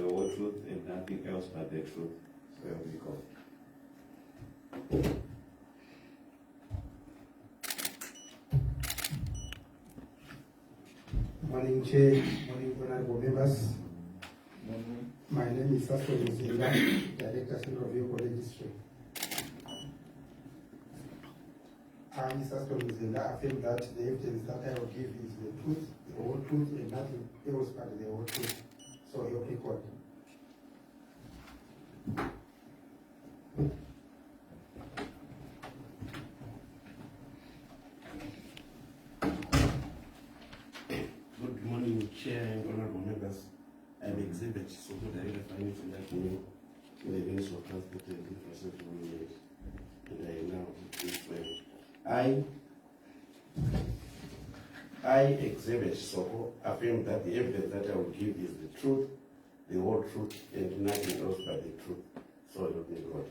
the whole truth, and nothing else but the truth. So help me God. Morning, Chair. Morning, honorable members. My name is Sasto Muzinga, Director Central Vehicle Registry. I, Sasto Muzinga, affirm that the evidence that I will give is the truth, the whole truth, and nothing else but the whole truth. So help me God. Good morning, Chair and honorable members. I'm Exhibit Soko, Director of Finance and Revenue in the Ministry of Transport and Infrastructure Management. And I now explain. I, Exhibit Soko, affirm that the evidence that I will give is the truth, the whole truth, and nothing else but the truth. So help me God.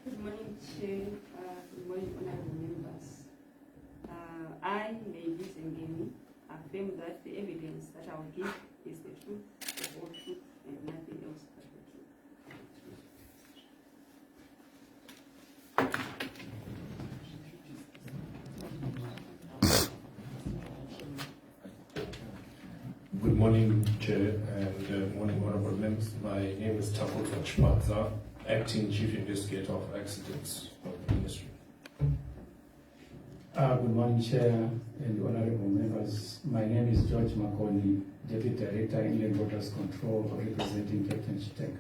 Good morning, Chair. Good morning, honorable members. I, Lady Zengeni, affirm that the evidence that I will give is the truth, the whole truth, and nothing else but the truth. Good morning, Chair, and good morning, honorable members. My name is Takuta Chmatza, Acting Chief Investigator of Accidents of the Ministry. Good morning, Chair and honorable members. My name is George Makoni, Deputy Director, Inland Waters Control, representing Captain Chiteng.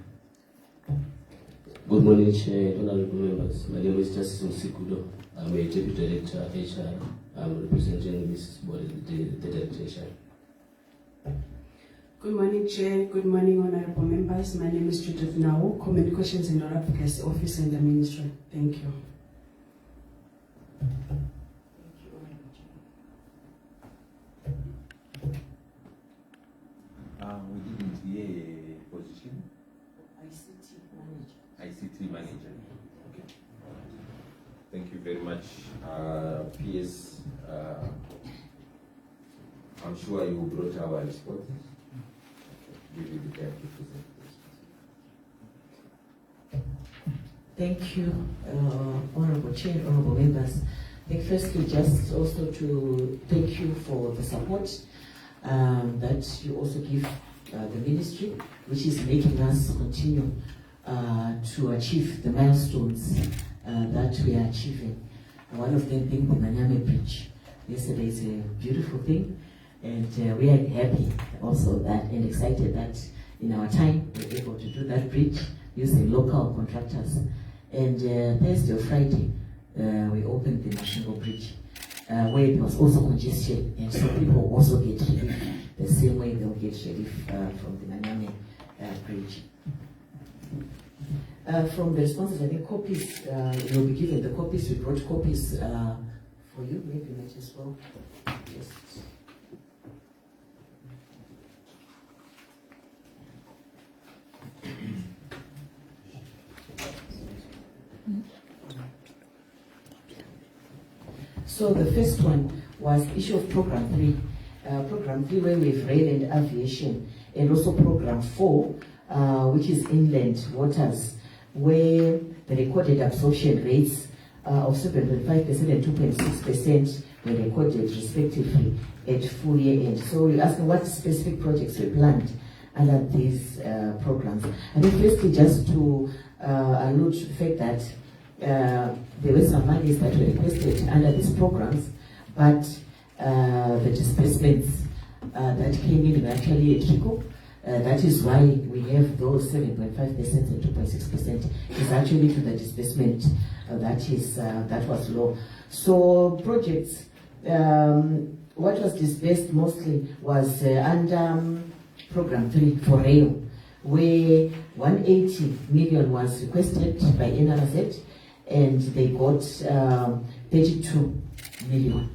Good morning, Chair and honorable members. My name is Justice Msikudo. I'm a Deputy Director, HR. I'm representing Mrs. Body, the Director, HR. Good morning, Chair. Good morning, honorable members. My name is Judith Nao, Communications and Advocacy Officer in the Ministry. Thank you. We didn't hear a position. ICT manager. Okay. Thank you very much. PS, I'm sure you brought our responses. Give you the time to present this. Thank you, Honorable Chair, Honorable members. I think firstly, just also to thank you for the support that you also give the ministry, which is making us continue to achieve the milestones that we are achieving. One of them being the Manyame Bridge. Yesterday is a beautiful thing, and we are happy also that and excited that in our time we're able to do that bridge using local contractors. And Thursday or Friday, we opened the National Bridge, where there was also congestion, and so people also get relief the same way they'll get relief from the Manyame Bridge. From the responses, I think copies will be given. The copies, we brought copies for you, maybe not as well. Just So the first one was issue of Program 3. Program 3 where we have rail and aviation, and also Program 4, which is inland waters, where the recorded absorption rates of 7.5% and 2.6% were recorded respectively at full year end. So you're asking what specific projects were planned under these programs. I think firstly just to allude to the fact that there were some monies that were requested under these programs, but the disbursements that came in were actually a trickle. That is why we have those 7.5% and 2.6% is actually to the disbursement that was low. So projects, what was disbursed mostly was under Program 3 for rail, where 180 million was requested by NRZ, and they got 32 million.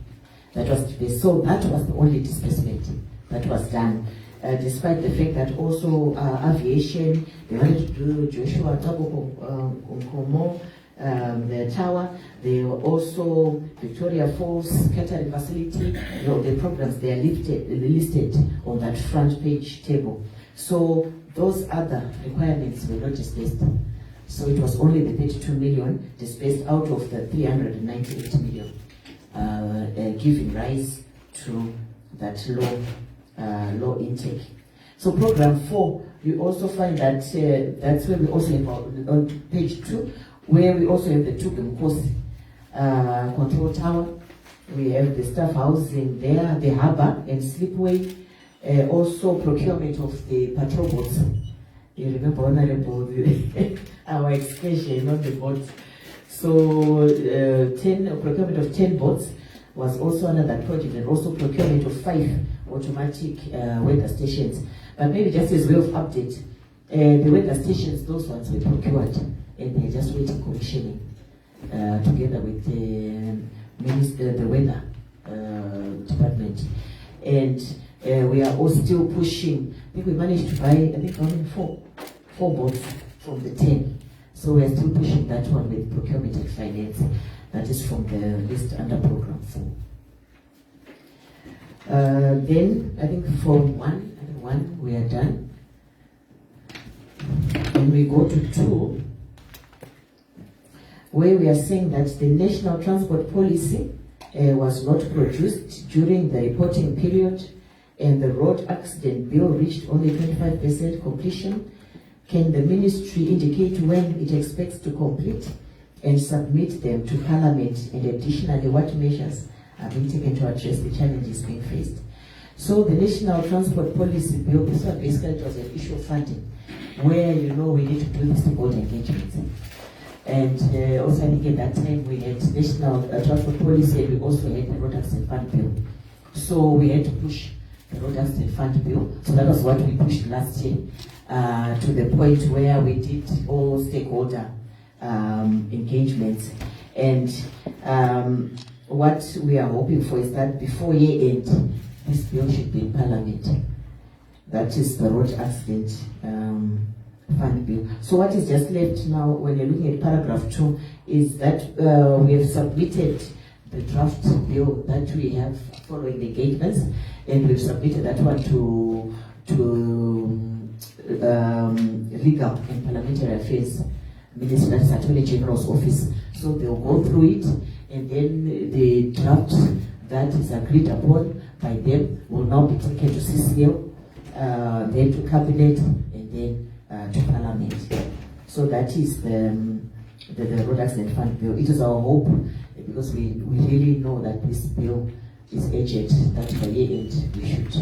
That was disbursed. So that was the only disbursement that was done. Despite the fact that also aviation, they wanted to do Joshua Tabo Nkomo, the tower. There were also Victoria Falls catering facility. You know, the programs they are listed on that front page table. So those other requirements were not displaced. So it was only the 32 million displaced out of the 398 million, giving rise to that low intake. So program 4, you also find that that's where we also have on page 2, where we also have the Tugum Coast control tower. We have the staff housing there, the harbour and slipway, also procurement of the patrol boats. You remember, Honorable, our excursion on the boats. So procurement of 10 boats was also another project, and also procurement of 5 automatic weather stations. But maybe just as way of update, the weather stations, those ones were procured, and they're just waiting commissioning together with the weather department. And we are all still pushing. I think we managed to buy, I think, only 4 boats from the 10. So we are still pushing that one with procurement and finance. That is from the list under program 4. Then I think for 1 we are done. And we go to 2, where we are saying that the National Transport Policy was not produced during the reporting period, and the road accident bill reached only 25% completion. Can the ministry indicate when it expects to complete and submit them to Parliament, and additionally what measures are being taken to address the challenges being faced? So the National Transport Policy Bill, this one basically was an issue of funding, where we need to do the stakeholder engagements. And also I think at that time we had National Transport Policy, and we also had the Road Accident Fund Bill. So we had to push the Road Accident Fund Bill. So that was what we pushed last year, to the point where we did all stakeholder engagements. And what we are hoping for is that before year end, this bill should be in Parliament. That is the Road Accident Fund Bill. So what is just left now, when you're looking at paragraph 2, is that we have submitted the draft bill that we have following the engagements, and we've submitted that one to Legal and Parliamentary Affairs Minister, that's Attorney General's office. So they'll go through it, and then the draft that is agreed upon by them will now be taken to CCL, then to Cabinet, and then to Parliament. So that is the Road Accident Fund Bill. It is our hope, because we really know that this bill is urgent, that by year end we should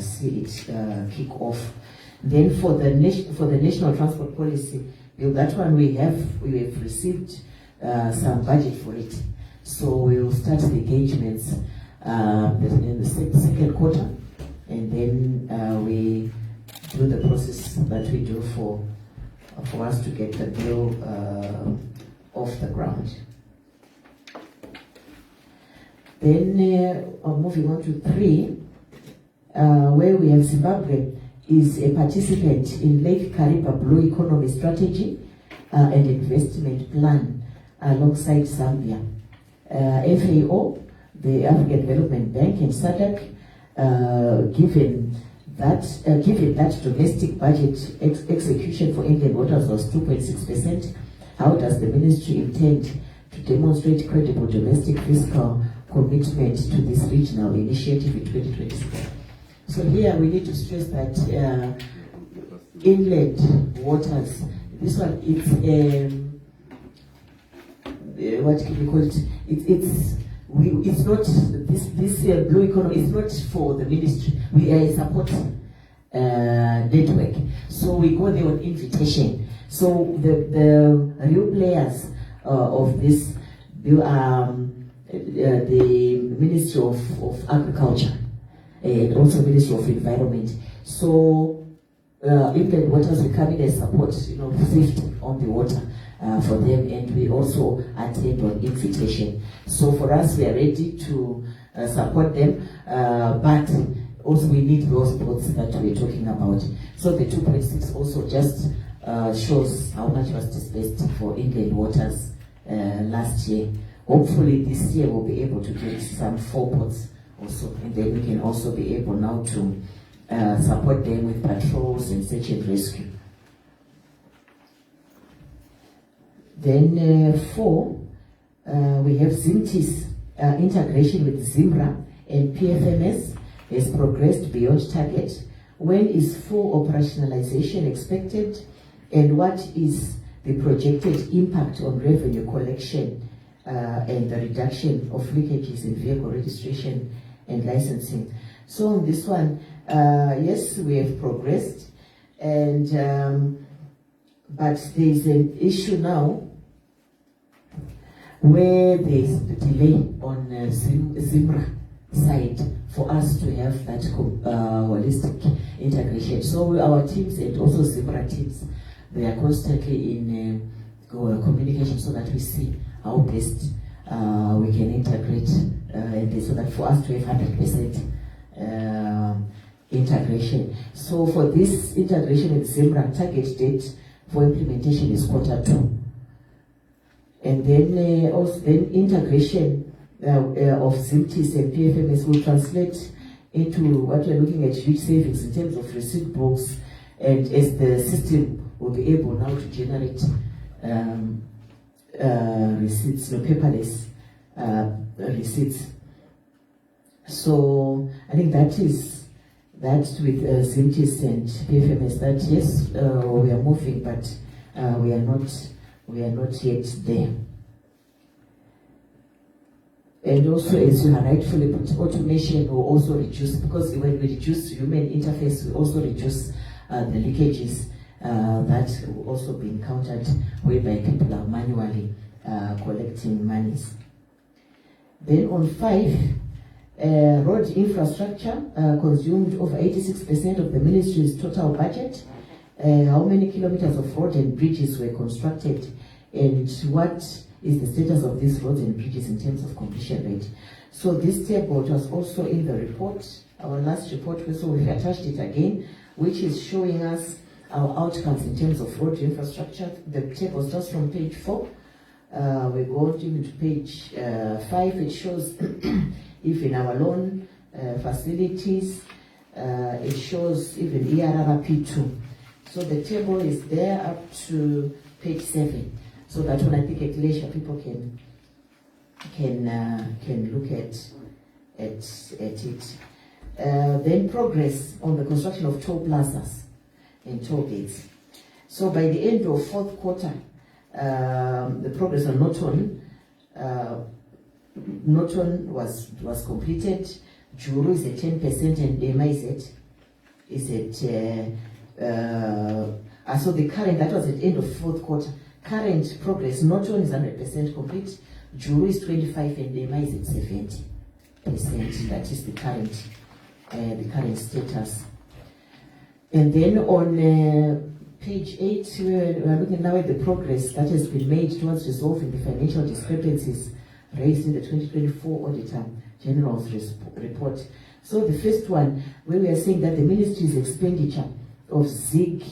see it kick off. Then for the National Transport Policy Bill, that one we have received some budget for it. So we will start the engagements in the second quarter, and then we do the process that we do for us to get the bill off the ground. Then moving on to 3, where we have Zimbabwe is a participant in Lake Kariba Blue Economy Strategy and Investment Plan alongside Zambia. FAO, the African Development Bank, and SADC, given that domestic budget execution for Indian waters was 2.6%, how does the ministry intend to demonstrate credible domestic fiscal commitment to this regional initiative in 2026? So here we need to stress that inland waters, this one, it's what can we call it? It's not this blue economy. It's not for the ministry. We are a support network. So we go there on invitation. So the real players of this bill are the Ministry of Agriculture and also Ministry of Environment. So inland waters will come in and support, safety on the water for them, and we also attend on invitation. So for us, we are ready to support them, but also we need those boats that we're talking about. So the 2.6 also just shows how much was disbursed for inland waters last year. Hopefully this year we'll be able to get some 4 ports also, and then we can also be able now to support them with patrols and search and rescue. Then 4, we have ZIMTIS integration with ZIMRA and PFMS has progressed beyond target. When is full operationalization expected, and what is the projected impact on revenue collection and the reduction of leakages in vehicle registration and licensing? So on this one, yes, we have progressed, and but there is an issue now where there is a delay on ZIMRA side for us to have that holistic integration. So our teams and also ZIMRA teams, they are constantly in communication so that we see how best we can integrate and so that for us to have 100% integration. So for this integration with ZIMRA, target date for implementation is Q2. And then also then integration of ZIMTIS and PFMS will translate into what we are looking at huge savings in terms of receipt books, and as the system will be able now to generate receipts, paperless receipts. So I think that is that with ZIMTIS and PFMS, that yes, we are moving, but we are not yet there. And also, as you have rightfully put, automation will also reduce, because when we reduce human interface, we also reduce the leakages that will also be encountered whereby people are manually collecting monies. Then on 5, road infrastructure consumed over 86% of the ministry's total budget. How many kilometers of road and bridges were constructed, and what is the status of these roads and bridges in terms of completion rate? So this table was also in the report, our last report, so we've attached it again, which is showing us our outcomes in terms of road infrastructure. The table is just from page 4. We go into page 5. It shows even our loan facilities. It shows even ERRP2. So the table is there up to page 7. So that when I think at leisure, people can look at it. Then progress on the construction of toll plazas and toll gates. So by the end of fourth quarter, the progress on Norton was completed. Juru is at 10% and Dema is at so the current, that was at the end of fourth quarter. Current progress, Norton is 100% complete. Juru is 25 and Dema is at 70%. That is the current status. And then on page 8, we are looking now at the progress that has been made towards resolving the financial discrepancies raised in the 2024 Auditor General's report. So the first one, where we are saying that the ministry's expenditure of ZIG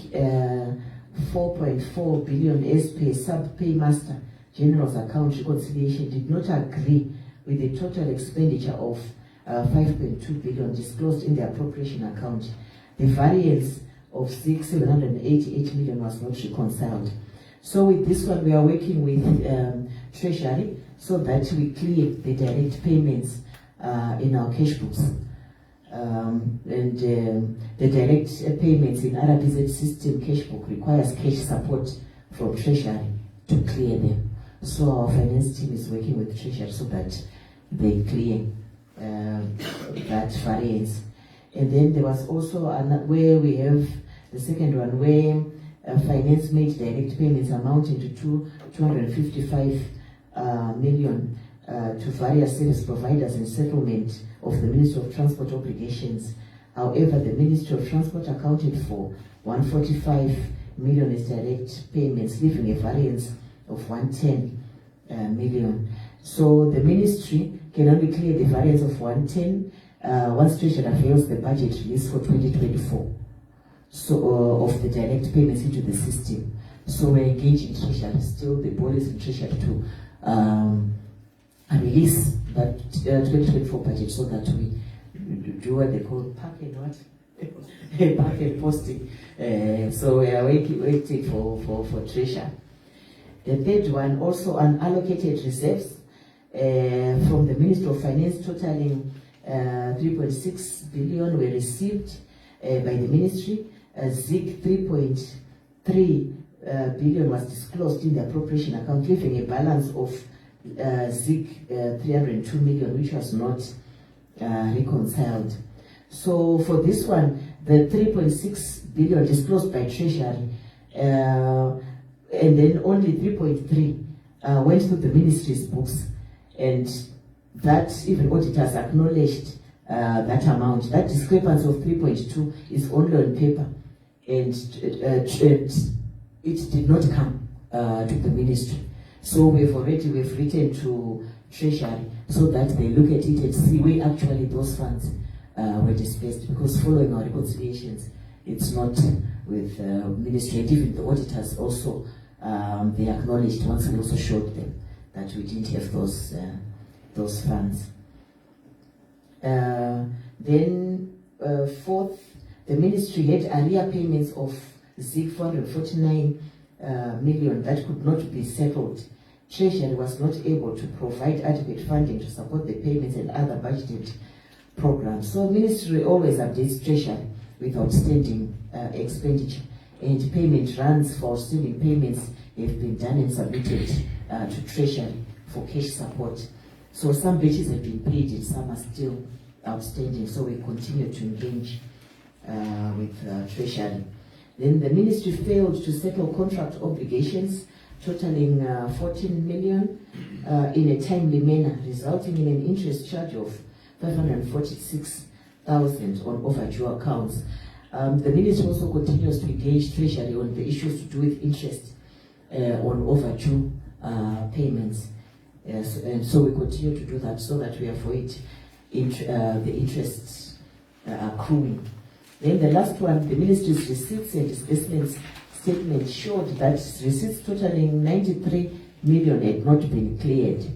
4.4 billion as per sub-paymaster general's account reconciliation did not agree with the total expenditure of 5.2 billion disclosed in the appropriation account. The variance of 788 million was not reconciled. So with this one, we are working with Treasury so that we clear the direct payments in our cash books. The direct payments in RBZ system cash book requires cash support from Treasury to clear them. So our finance team is working with Treasury so that they clear that variance. And then there was also where we have the second one where finance made direct payments amounting to 255 million to various service providers in settlement of the Ministry of Transport obligations. However, the Ministry of Transport accounted for 145 million as direct payments, leaving a variance of 110 million. So the ministry can only clear the variance of 110 once Treasury avails the budget release for 2024. of the direct payments into the system. So we're engaging Treasury, still the ball is in Treasury to release that 2024 budget so that we do what they call packet posting. So we are waiting for Treasury. The third one, also unallocated reserves from the Ministry of Finance totaling 3.6 billion were received by the ministry. ZIG 3.3 billion was disclosed in the appropriation account, leaving a balance of ZIG 302 million, which was not reconciled. So for this one, the 3.6 billion disclosed by Treasury, and then only 3.3 went to the ministry's books, and that even auditors acknowledged that amount. That discrepancy of 3.2 is only on paper, and it did not come to the ministry. So we've written to Treasury so that they look at it and see where actually those funds were dispersed, because following our reconciliations, it's not with ministry, and even the auditors also, they acknowledged once we also showed them that we didn't have those funds. Then fourth, the ministry had arrear payments of ZIG 449 million that could not be settled. Treasury was not able to provide adequate funding to support the payments and other budgeted programs. So ministry always updates Treasury with outstanding expenditure, and payment runs for outstanding payments have been done and submitted to Treasury for cash support. So some batches have been paid and some are still outstanding, so we continue to engage with Treasury. Then the ministry failed to settle contract obligations totaling 14 million in a timely manner, resulting in an interest charge of 546,000 on overdue accounts. The ministry also continues to engage Treasury on the issues to do with interest on overdue payments. And so we continue to do that so that we avoid the interest accruing. Then the last one, the ministry's receipts and disbursements statement showed that receipts totaling 93 million had not been cleared.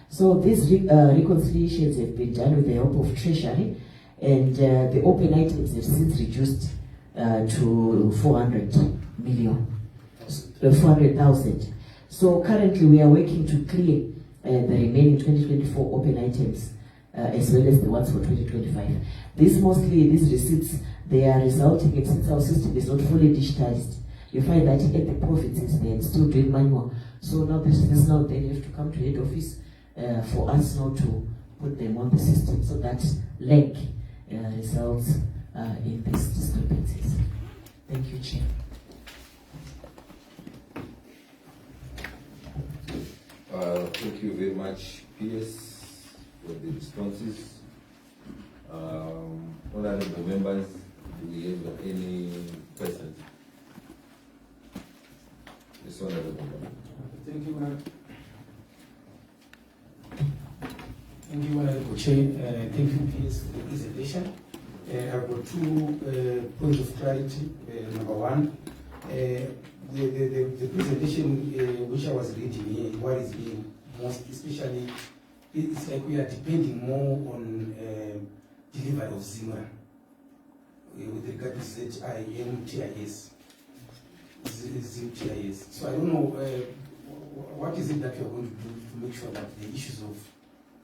So these reconciliations have been done with the help of Treasury, and the open items have since reduced to 400,000. So currently we are working to clear the remaining 2024 open items as well as the ones for 2025. These receipts, they are resulting in, since our system is not fully digitized, you find that at the provinces they are still doing manual. So now this now they have to come to head office for us now to put them on the system. So that lag results in these discrepancies. Thank you, Chair. Thank you very much, PS, for the responses. Honorable members, do we have any questions? Yes, honorable member. Thank you, Honorable Chair. Thank you, PS, for the presentation. I've got 2 points of clarity. Number one, the presentation which I was reading here, what is being most, especially, it's like we are depending more on delivery of ZIMRA with regard to ZIMTIS. So I don't know what is it that you're going to do to make sure that the issues of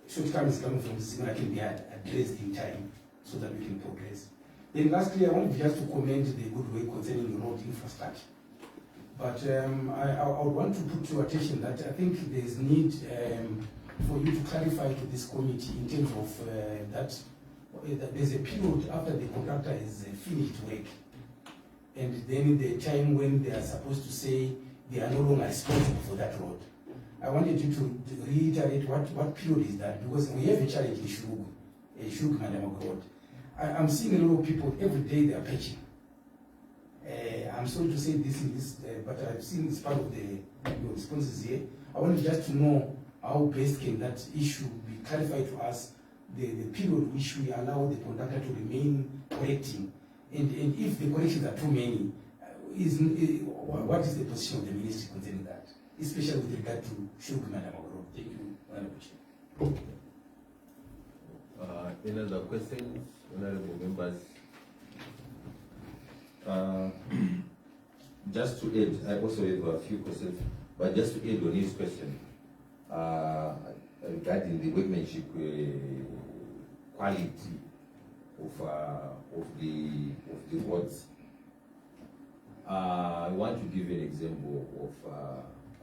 shortcomings coming from ZIMRA can be addressed in time so that we can progress. Then lastly, I want just to commend the good work concerning the road infrastructure. But I would want to put to your attention that I think there is need for you to clarify to this committee in terms of that there's a period after the contractor is finished work, and then the time when they are supposed to say they are no longer responsible for that road. I wanted you to reiterate what period is that, because we have a challenge in Shug Madamok Road. I'm seeing a lot of people every day they are patching. I'm sorry to say this in this, but I've seen it's part of your responses here. I wanted just to know how best can that issue be clarified to us, the period which we allow the conductor to remain collecting And if the corrections are too many, what is the position of the ministry concerning that, especially with regard to Shuk Madamagoro? Thank you, Honorable Chair. Any other questions, honorable members? Just to add, I also have a few questions, but just to add on his question regarding the workmanship quality of the roads. I want to give an example of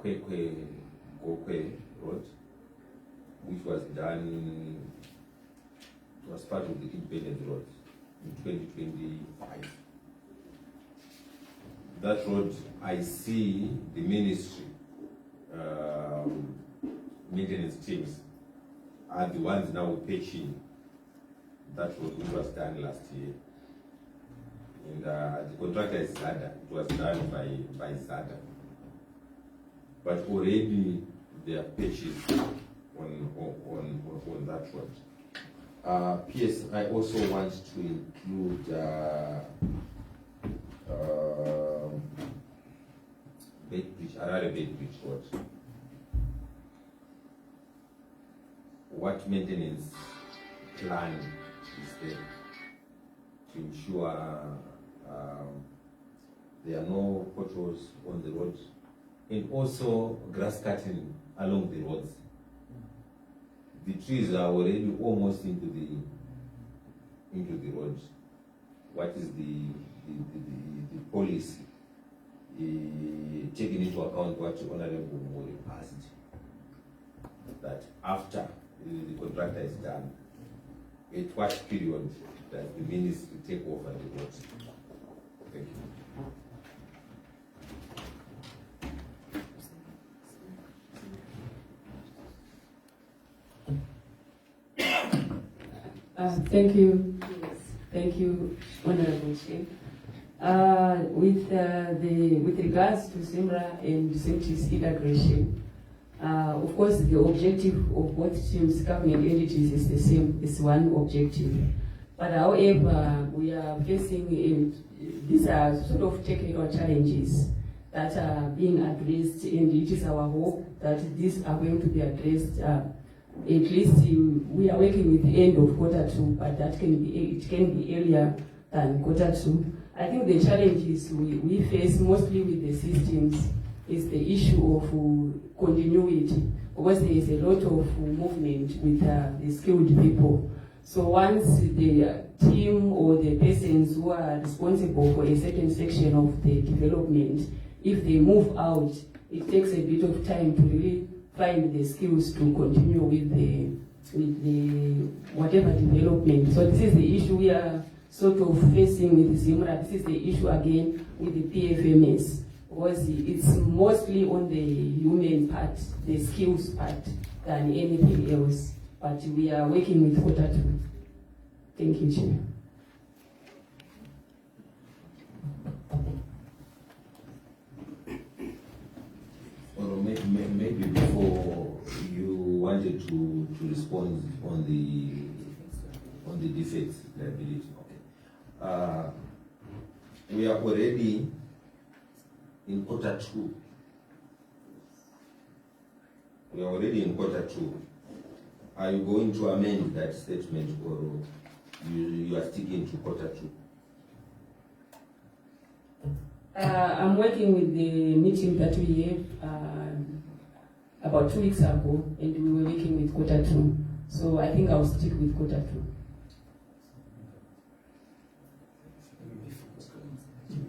Kwekwe Gokwe Road, which was done. It was part of the independent road in 2025. That road, I see the ministry maintenance teams are the ones now patching that road, which was done last year. And the contractor is Zada. It was done by Zada. But already there are patches on that road. P.S. I also want to include another Bedbridge road. What maintenance plan is there to ensure there are no potholes on the road, and also grass cutting along the roads? The trees are already almost into the road. What is the policy taking into account what Honorable Mori asked, that after the contractor is done, at what period does the ministry take over the road? Thank you. Thank you, Honorable Chair. With regards to Simra and Simtis integration, of course, the objective of both teams, government entities, is the same. It's one objective. But however, we are facing these are sort of technical challenges that are being addressed, and it is our hope that these are going to be addressed. At least we are working with the end of Q2, but it can be earlier than Q2. I think the challenges we face mostly with the systems is the issue of continuity, because there is a lot of movement with the skilled people. So once the team or the persons who are responsible for a certain section of the development, if they move out, it takes a bit of time to really find the skills to continue with the whatever development. So this is the issue we are sort of facing with Zimra. This is the issue again with the PFMS, because it's mostly on the human part, the skills part, than anything else. But we are working with Q2. Thank you, Chair. Or maybe before you wanted to respond on the defects liability. Okay. We are already in Q2. We are already in Q2. Are you going to amend that statement, or you are sticking to Q2? I'm working with the meeting that we had about 2 weeks ago, and we were working with Q2. So I think I'll stick with Q2.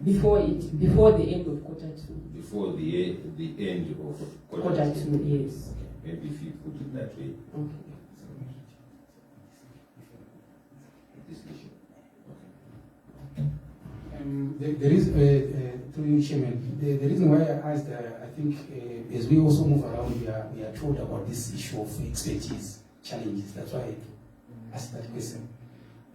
Before the end of Q2. Before the end of Q2, yes. Okay. Maybe if you put it that way. Okay. This issue. There is, through you, Chairman, the reason why I asked, I think, as we also move around, we are told about this issue of expertise challenges. That's why I asked that question.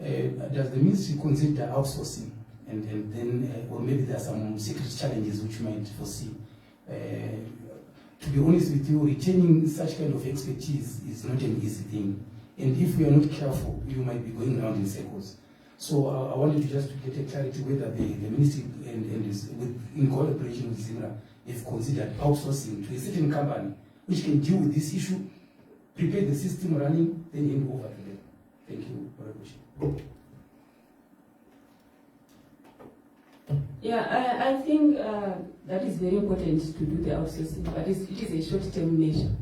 Does the ministry consider outsourcing, and then, or maybe there are some secret challenges which you might foresee? To be honest with you, retaining such kind of expertise is not an easy thing. And if we are not careful, you might be going around in circles. So I wanted to just to get a clarity whether the ministry and is in cooperation with ZIMRA have considered outsourcing to a certain company which can deal with this issue, prepare the system running, then hand over to them. Thank you, Honorable Chair. Yeah, I think that is very important to do the outsourcing, but it is a short-term measure.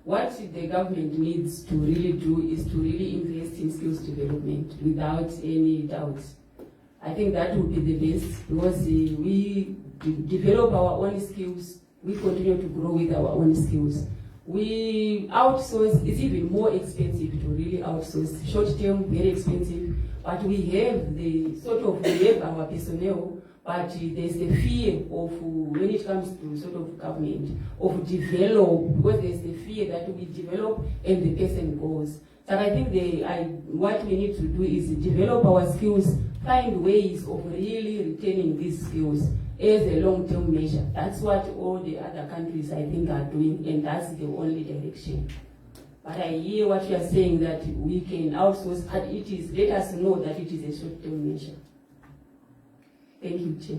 What the government needs to really do is to really invest in skills development without any doubt. I think that would be the best, because we develop our own skills, we continue to grow with our own skills. We outsource, it's even more expensive to really outsource. Short-term, very expensive, but we have we have our personnel, but there's the fear of, when it comes to sort of government, of develop, because there's the fear that we develop and the person goes. So I think what we need to do is develop our skills, find ways of really retaining these skills as a long-term measure. That's what all the other countries, I think, are doing, and that's the only direction. But I hear what you are saying, that we can outsource, but let us know that it is a short-term measure. Thank you, Chair.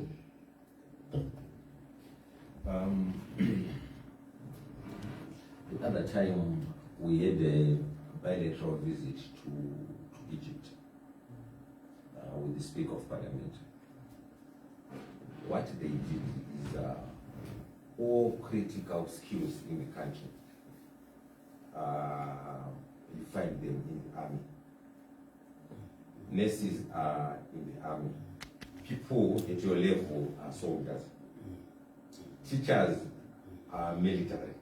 The other time we had a bilateral visit to Egypt with the Speaker of Parliament. What they did is all critical skills in the country, you find them in the army. Nurses are in the army. People at your level are soldiers. Teachers are military.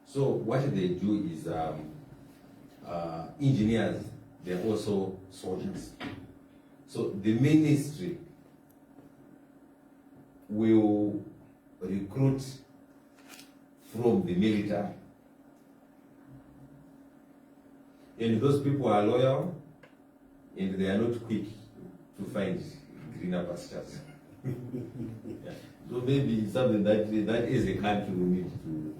So what they do is engineers, they're also soldiers. So the ministry will recruit from the military. And those people are loyal and they are not quick to find greener pastures. Yeah. So maybe it's something that is a country we need to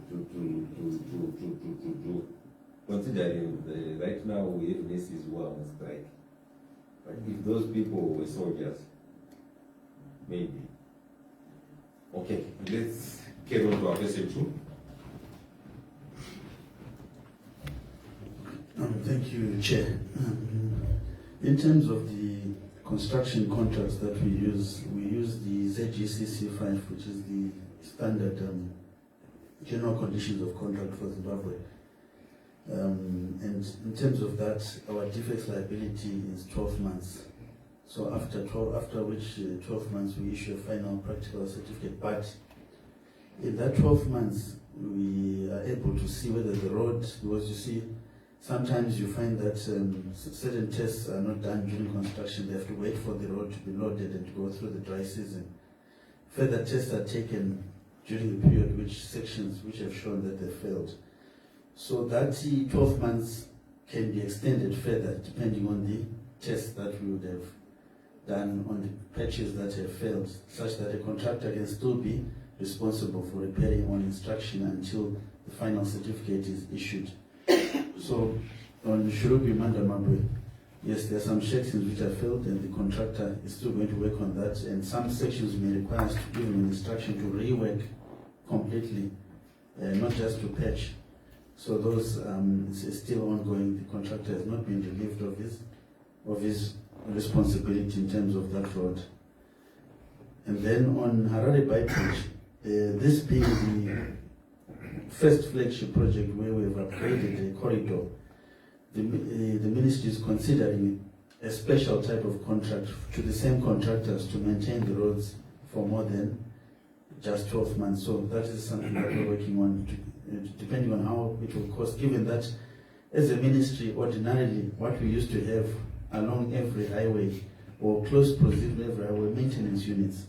do. Considering right now we have nurses who are on strike. But if those people were soldiers, maybe. Okay, let's get on to our question 2. Thank you, Chair. In terms of the construction contracts that we use the ZGCC5, which is the standard general conditions of contract for Zimbabwe. And in terms of that, our defects liability is 12 months. So after which 12 months we issue a final practical certificate. But in that 12 months, we are able to see whether the road, because you see, sometimes you find that certain tests are not done during construction. They have to wait for the road to be loaded and to go through the dry season. Further tests are taken during the period sections which have shown that they failed. So that 12 months can be extended further depending on the tests that we would have done on the patches that have failed, such that a contractor can still be responsible for repairing on instruction until the final certificate is issued. So on Shurubi Mandamabwe, yes, there are some sections which are failed and the contractor is still going to work on that, and some sections may require us to give him an instruction to rework completely, not just to patch. So those is still ongoing. The contractor has not been relieved of his responsibility in terms of that road. And then on Harare Bypass, this being the first flagship project where we have upgraded the corridor, the ministry is considering a special type of contract to the same contractors to maintain the roads for more than just 12 months. So that is something that we're working on, depending on how it will cost, given that as a ministry, ordinarily, what we used to have along every highway or close proximity to every highway maintenance units.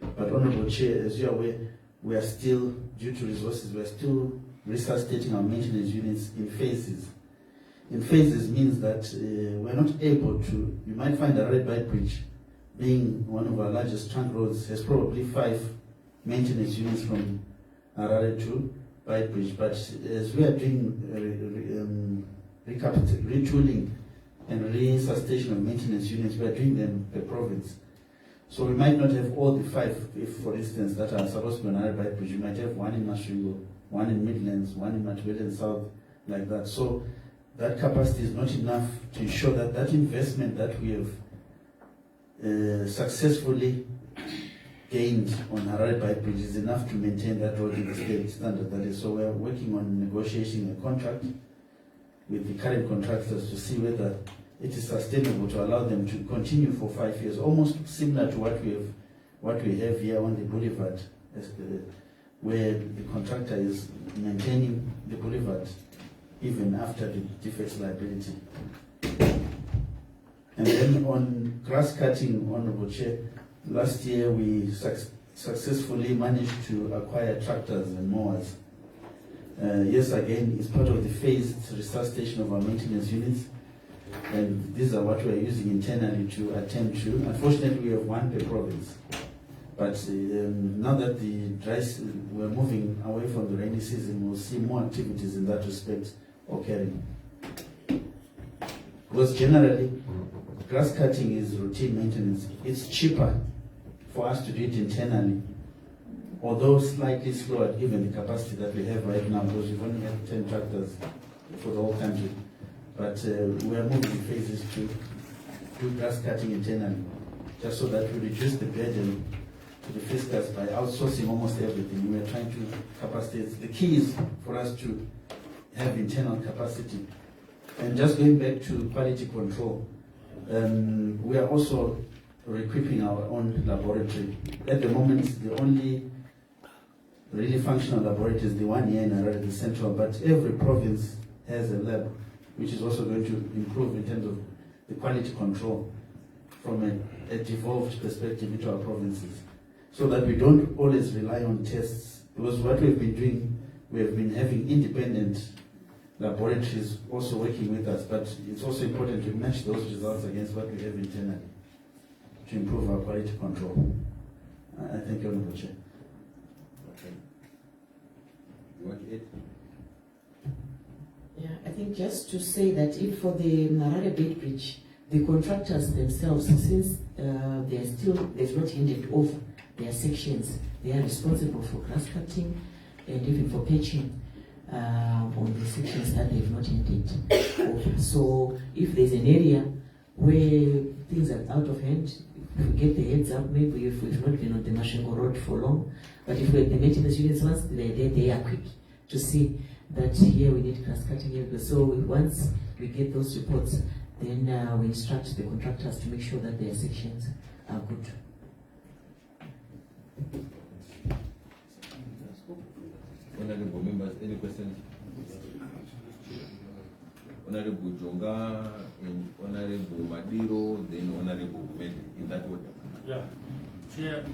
But Honorable Chair, as you are aware, we are still, due to resources, we are still resuscitating our maintenance units in phases. In phases means that we're not able to, you might find the Red Light Bridge, being one of our largest trunk roads, has probably 5 maintenance units from Harare to Bridge. But as we are doing retooling and resuscitation of maintenance units, we are doing them per province. So we might not have all the 5, if for instance, that are supposed to be on Harare Bridge. We might have one in Masvingo, one in Midlands, one in Matabele South, like that. So that capacity is not enough to ensure that that investment that we have successfully gained on Harare Bridge is enough to maintain that road in the state standard that is. So we are working on negotiating a contract with the current contractors to see whether it is sustainable to allow them to continue for 5 years, almost similar to what we have here on the boulevard, where the contractor is maintaining the boulevard even after the defects liability. And then on grass cutting, Honorable Chair, last year we successfully managed to acquire tractors and mowers. Yes, again, it's part of the phased resuscitation of our maintenance units. And these are what we are using internally to attend to. Unfortunately, we have one per province. But now that we're moving away from the rainy season, we'll see more activities in that respect occurring. Because generally, grass cutting is routine maintenance. It's cheaper for us to do it internally, although slightly slower given the capacity that we have right now, because we've only had 10 tractors for the whole country. But we are moving in phases to do grass cutting internally, just so that we reduce the burden to the fiscus by outsourcing almost everything. We are trying to capacitate. The key is for us to have internal capacity. And just going back to quality control, we are also equipping our own laboratory. At the moment, the only really functional laboratory is the one here in Harare, the central, but every province has a lab, which is also going to improve in terms of the quality control from a devolved perspective into our provinces, so that we don't always rely on tests. Because what we've been doing, we have been having independent laboratories also working with us, but it's also important to match those results against what we have internally to improve our quality control. I thank you, Honorable Chair. Okay. You want it? Yeah, I think just to say that if for the Harare Bridge, the contractors themselves, since they've not handed over their sections, they are responsible for grass cutting and even for patching on the sections that they've not handed over. So if there's an area where things are out of hand, if we get the heads up, maybe if we've not been on the Masvingo Road for long, but if we're the maintenance units, once they're there, they are quick to see that here we need grass cutting here. So once we get those reports, then we instruct the contractors to make sure that their sections are good. Honorable members, any questions? Honorable Jonga and Honorable Madiro, then Honorable Medi, in that order. Yeah. Chair,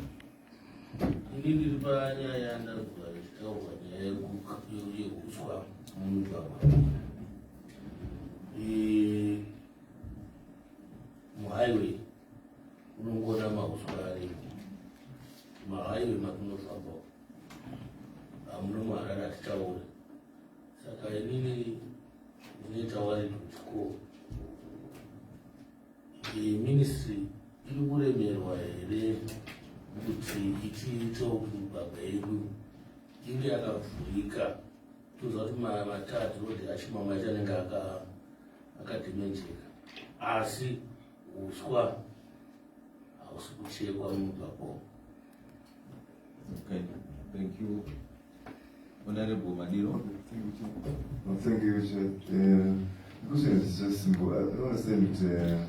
indeed, the Banya and highway, unongona makuswali, highway makunofamba. Amnoma Harare Town. Saka inini nitawali tuchukua. The ministry ilibulemerwa ere kuti ichiito kubaba edu inge akavhurika tozati matatu rodi achimama chanenge akadimenjeka asi uswa hausi kuchekwa mumugwagwa. Okay, thank you. Honorable Madiro. Thank you, Chair. The question is just simple. I don't understand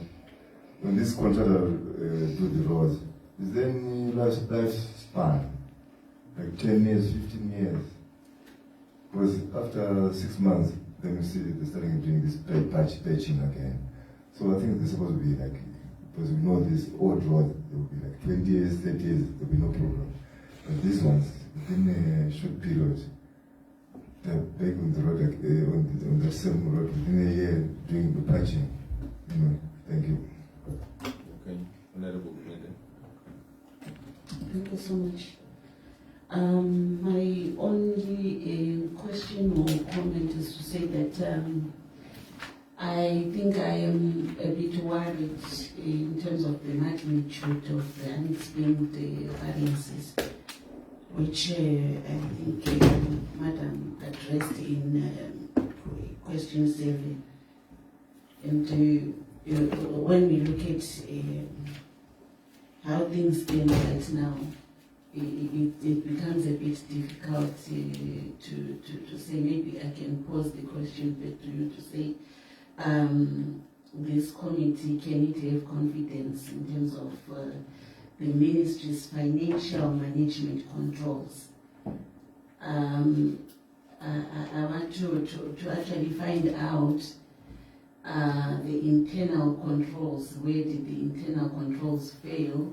when this contractor do the roads, is there any lifespan? Like 10 years, 15 years? Because after 6 months, then you see they're starting doing this patching again. So I think they're supposed to be like, because we know this old road, there will be like 20 years, 30 years, there will be no problem. But these ones, within a short period, they're back on the road, like, on the same road within a year doing the patching. Thank you. Okay, Honorable Brenda. Thank you so much. My only question or comment is to say that I think I am a bit worried in terms of the magnitude of the unexplained variances, which I think Madam addressed in question 7. And when we look at how things stand right now, it becomes a bit difficult to say. Maybe I can pose the question back to you to say, this committee, can it have confidence in terms of the ministry's financial management controls? I want to actually find out the internal controls. Where did the internal controls fail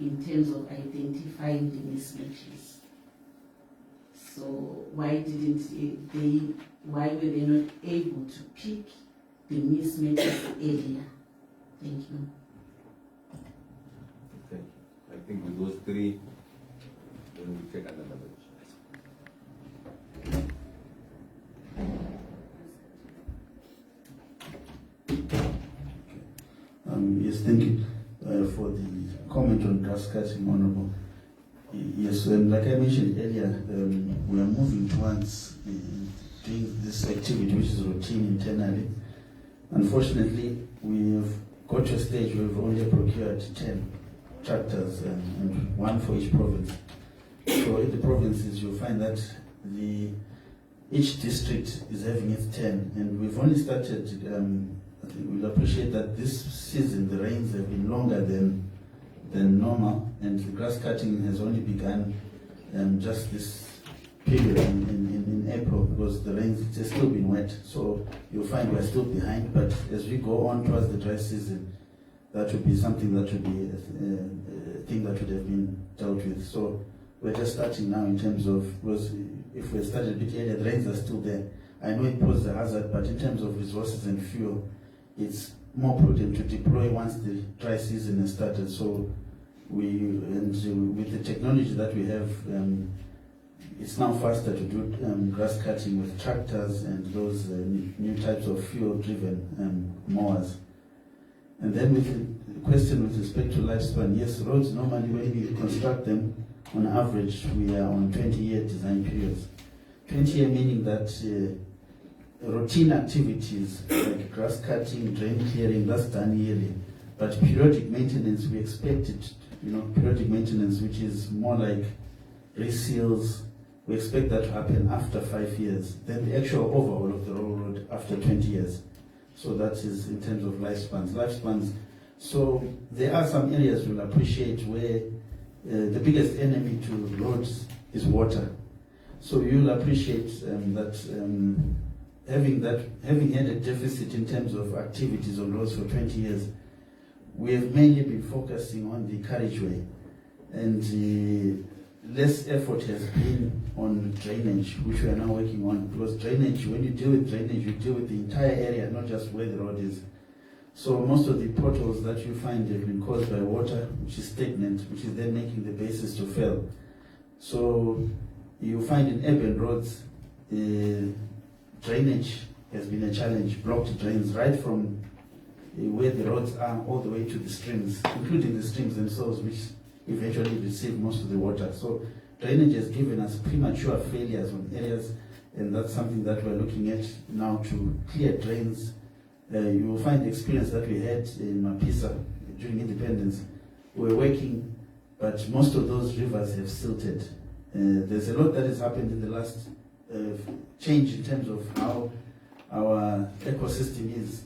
in terms of identifying the mismatches? So why were they not able to pick the mismatches earlier? Thank you. Thank you. I think with those 3, then we take another question. Yes, thank you for the comment on grass cutting, Honorable. Yes, like I mentioned earlier, we are moving towards doing this activity, which is routine internally. Unfortunately, we have got to a stage where we've only procured 10 tractors and 1 for each province. So in the provinces, you'll find that each district is having its 10, and we've only started. I think we'll appreciate that this season the rains have been longer than normal, and the grass cutting has only begun just this period in April, because the rains, it has still been wet. So you'll find we're still behind, but as we go on towards the dry season, that would be something that would be a thing that would have been dealt with. So we're just starting now in terms of, because if we had started a bit earlier, the rains are still there. I know it poses a hazard, but in terms of resources and fuel, it's more prudent to deploy once the dry season has started. So with the technology that we have, it's now faster to do grass cutting with tractors and those new types of fuel-driven mowers. And then with the question with respect to lifespan, yes, roads normally when we construct them, on average, we are on 20-year design periods. 20-year meaning that routine activities like grass cutting, drain clearing, that's done yearly. But periodic maintenance, we expect it, periodic maintenance, which is more like reseals, we expect that to happen after 5 years. Then the actual overhaul of the railroad after 20 years. So that is in terms of lifespans. So there are some areas we'll appreciate where the biggest enemy to roads is water. So you'll appreciate that having had a deficit in terms of activities on roads for 20 years, we have mainly been focusing on the carriageway, and less effort has been on drainage, which we are now working on. Because drainage, when you deal with drainage, you deal with the entire area, not just where the road is. So most of the potholes that you find have been caused by water, which is stagnant, which is then making the bases to fail. So you find in urban roads, drainage has been a challenge, blocked drains right from where the roads are all the way to the streams, including the streams themselves, which eventually receive most of the water. So drainage has given us premature failures on areas, and that's something that we're looking at now to clear drains. You will find the experience that we had in Mapisa during independence. We're working, but most of those rivers have silted. There's a lot that has happened in the last change in terms of how our ecosystem is.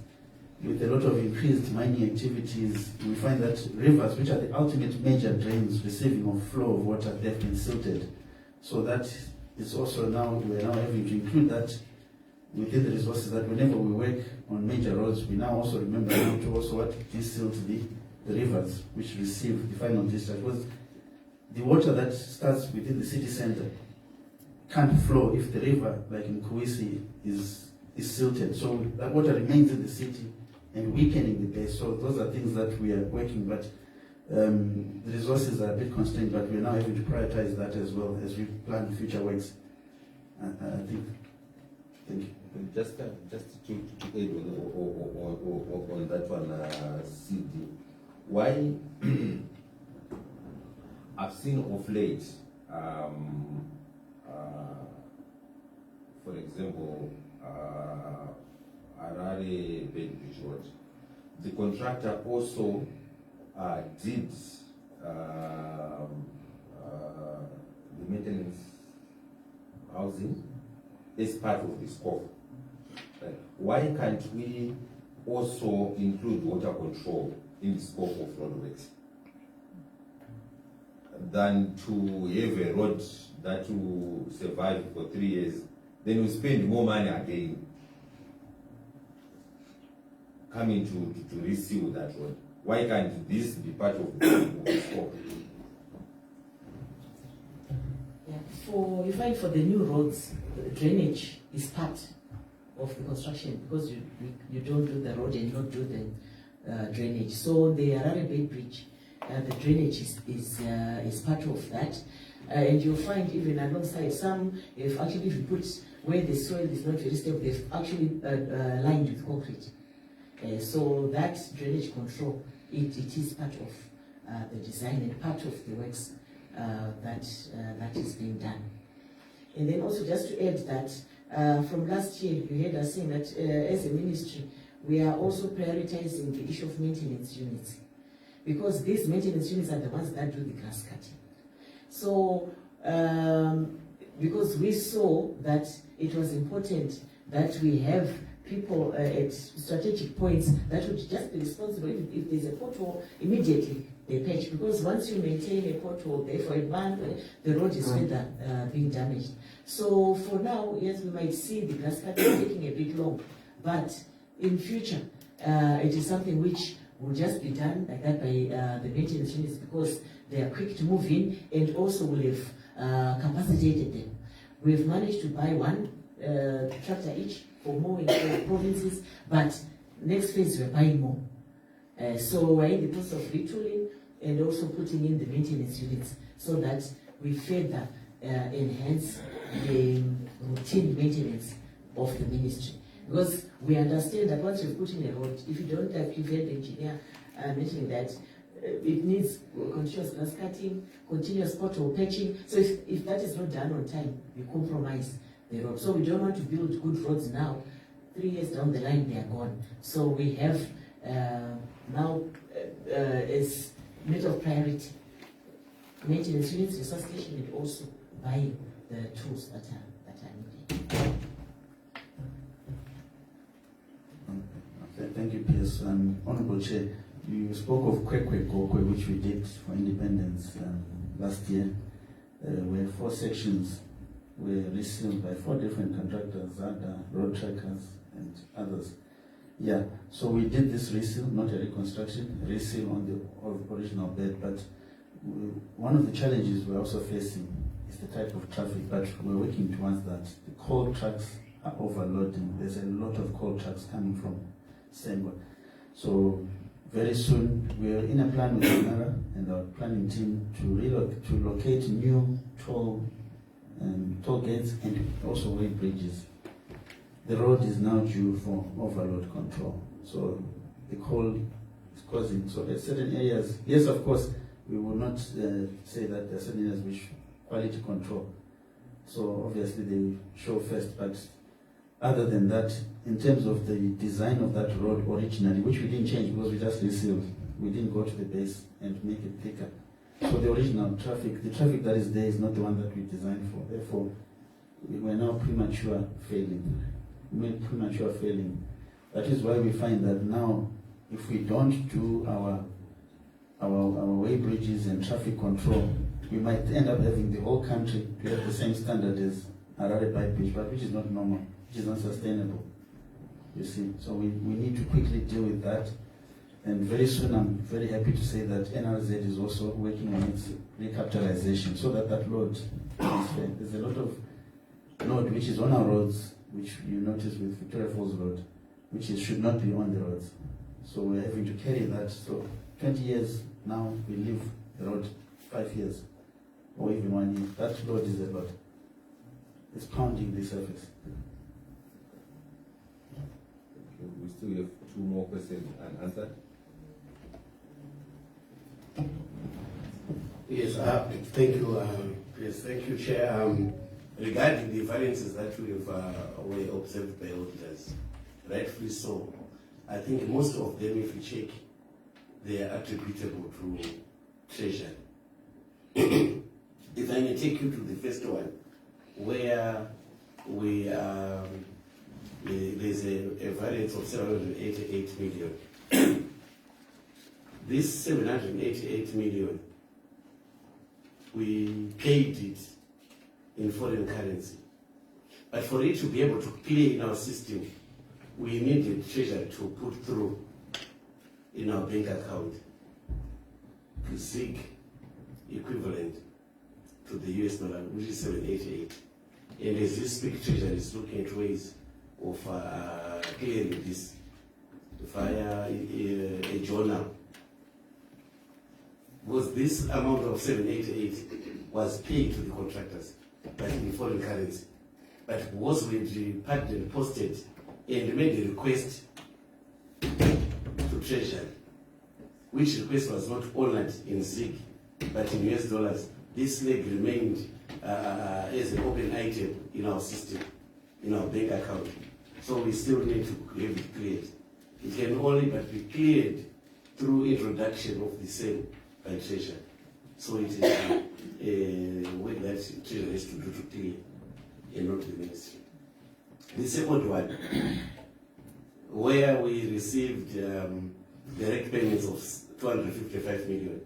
With a lot of increased mining activities, we find that rivers, which are the ultimate major drains receiving of flow of water, they've been silted. So that is also now, we're now having to include that within the resources, that whenever we work on major roads, we now also remember now to also desilt the rivers which receive the final discharge. Because the water that starts within the city center can't flow if the river, like in Kuisi, is silted. So that water remains in the city and weakening the base. So those are things that we are working, but the resources are a bit constrained, but we're now having to prioritize that as well as we plan future works. I think. Thank you. Just to add on that one, CD. Why I've seen of late, for example, Harare Bedbridge Road, the contractor also did the maintenance housing as part of the scope. Why can't we also include water control in the scope of roadworks than to have a road that will survive for 3 years, then we spend more money again coming to reseal that road? Why can't this be part of the scope? Yeah. You find for the new roads, drainage is part of the construction because you don't do the road and you don't do the drainage. So the Harare Bay Bridge, the drainage is part of that. And you'll find even alongside some, if you put where the soil is not very stable, they've actually lined with concrete. So that drainage control, it is part of the design and part of the works that is being done. And then also just to add that from last year, you heard us saying that as a ministry, we are also prioritizing the issue of maintenance units because these maintenance units are the ones that do the grass cutting. So, because we saw that it was important that we have people at strategic points that would just be responsible if there's a pothole, immediately they patch. Because once you maintain a pothole there for a month, the road is further being damaged. So for now, yes, we might see the grass cutting taking a bit long, but in future, it is something which will just be done like that by the maintenance units because they are quick to move in and also will have capacitated them. We've managed to buy one tractor each for mowing provinces, but next phase we're buying more. So we're in the process of retooling and also putting in the maintenance units so that we further enhance the routine maintenance of the ministry. Because we understand that once you've put in a road, if you don't have prepared the engineer mentioning that it needs continuous grass cutting, continuous pothole patching. So if that is not done on time, you compromise the road. So we don't want to build good roads now. 3 years down the line, they are gone. So we have now as matter of priority maintenance units, resuscitation, and also buying the tools that are needed. Okay, thank you, PS. Honorable Chair, you spoke of Kwekwe Kokwe, which we did for independence last year, where 4 sections were resealed by 4 different contractors, ZADA, Road Trackers, and others. Yeah, so we did this reseal, not a reconstruction, a reseal on the original bed, but one of the challenges we're also facing is the type of traffic, but we're working towards that. The coal trucks are overloading. There's a lot of coal trucks coming from Sengwa. So very soon we're in a plan with Amara and our planning team to locate new toll gates and also weight bridges. The road is now due for overload control. So the coal is causing, so at certain areas, yes, of course, we will not say that there are certain areas which quality control. So obviously they show first, but other than that, in terms of the design of that road originally, which we didn't change because we just resealed, we didn't go to the base and make it thicker. So the original traffic, the traffic that is there is not the one that we designed for. Therefore, we were now premature failing. That is why we find that now, if we don't do our way bridges and traffic control, we might end up having the whole country to have the same standard as Harare Bay Bridge, but which is not normal, which is not sustainable. You see, so we need to quickly deal with that. And very soon, I'm very happy to say that NRZ is also working on its recapitalization so that that load is fair. There's a lot of load which is on our roads, which you notice with Victoria Falls Road, which should not be on the roads. So we're having to carry that. So 20 years now, we leave the road 5 years or even 1 year. That load is a lot. It's pounding the surface. still have 2 more questions unanswered. Yes, thank you. Yes, thank you, Chair. Regarding the variances that we have were observed by auditors, rightfully so, I think most of them, if you check, they are attributable to treasury. If I may take you to the first one, where we there's a variance of 788 million. This 788 million, we paid it in foreign currency. But for it to be able to clear in our system, we needed treasury to put through in our bank account to seek equivalent to the US dollar, which is 788. And as we speak, treasury is looking at ways of clearing this via a journal. Because this amount of 788 was paid to the contractors, but in foreign currency. But was when the partner posted and made a request to Treasury, which request was not honored in ZIG, but in US dollars, this leg remained as an open item in our system, in our bank account. So we still need to have it cleared. It can only but be cleared through introduction of the same by Treasury. So it is a way that Treasury has to do to clear and not the ministry. The second one, where we received direct payments of 255 million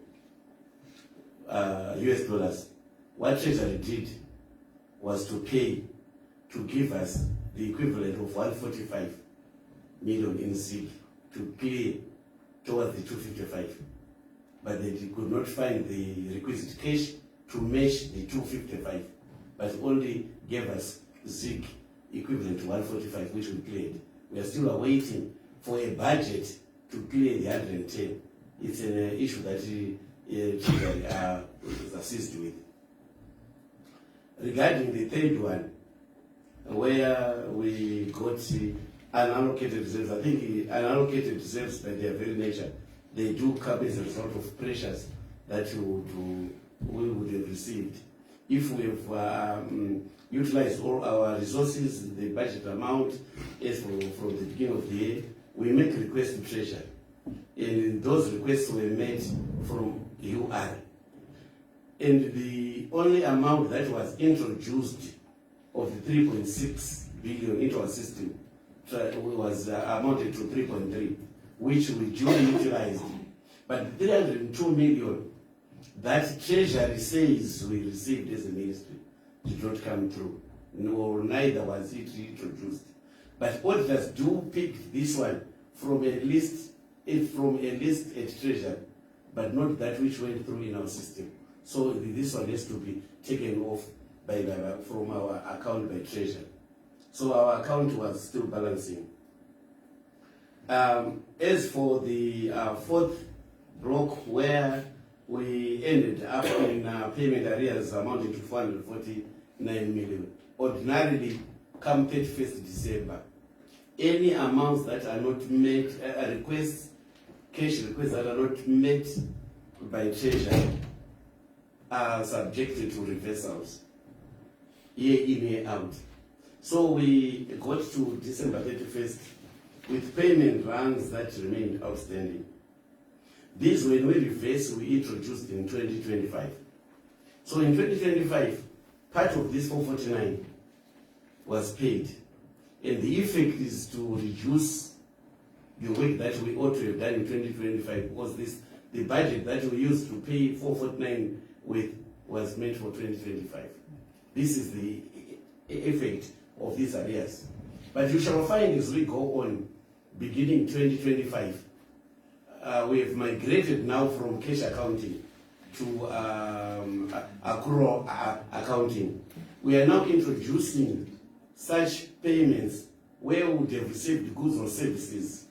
US dollars, what Treasury did was to pay, to give us the equivalent of 145 million in ZIG to clear towards the 255. But they could not find the requisite cash to match the 255, but only gave us ZIG equivalent to 145, which we cleared. We are still awaiting for a budget to clear the 110. It's an issue that Treasury is assisted with. Regarding the third one, where we got unallocated reserves, I think unallocated reserves by their very nature, they do come as a result of pressures that we would have received. If we have utilized all our resources, the budget amount, as from the beginning of the year, we make requests to Treasury. And those requests were made from UR. And the only amount that was introduced of the 3.6 billion into our system was amounted to 3.3, which we duly utilized. But the 302 million that Treasury says we received as a ministry did not come through, nor neither was it introduced. But auditors do pick this one from a list at Treasury, but not that which went through in our system. So this one has to be taken off from our account by Treasury. So our account was still balancing. As for the fourth block, where we ended up in payment arrears amounting to 449 million, ordinarily come 31st December, any amounts that are not met, cash requests that are not met by Treasury are subjected to reversals, year in, year out. So we got to December 31st with payment runs that remained outstanding. This, when we reverse, we introduced in 2025. So in 2025, part of this 449 was paid. And the effect is to reduce the work that we ought to have done in 2025, because the budget that we used to pay 449 with was meant for 2025. This is the effect of these arrears. But you shall find as we go on, beginning 2025, we have migrated now from cash accounting to accrual accounting. We are now introducing such payments where we would have received goods or services.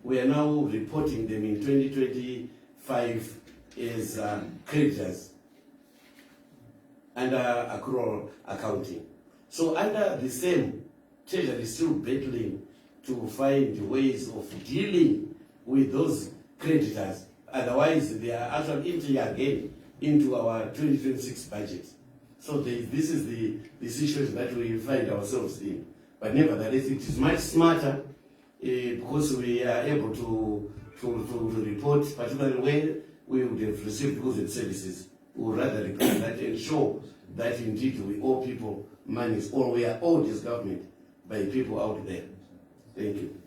We are now reporting them in 2025 as creditors under accrual accounting. So under the same, Treasury is still battling to find ways of dealing with those creditors. Otherwise, they are actually entering again into our 2026 budget. So this is the situation that we find ourselves in. But nevertheless, it is much smarter because we are able to report, particularly when we would have received goods and services. We would rather report that and show that indeed we owe people monies, or we are owed as government by people out there. Thank you.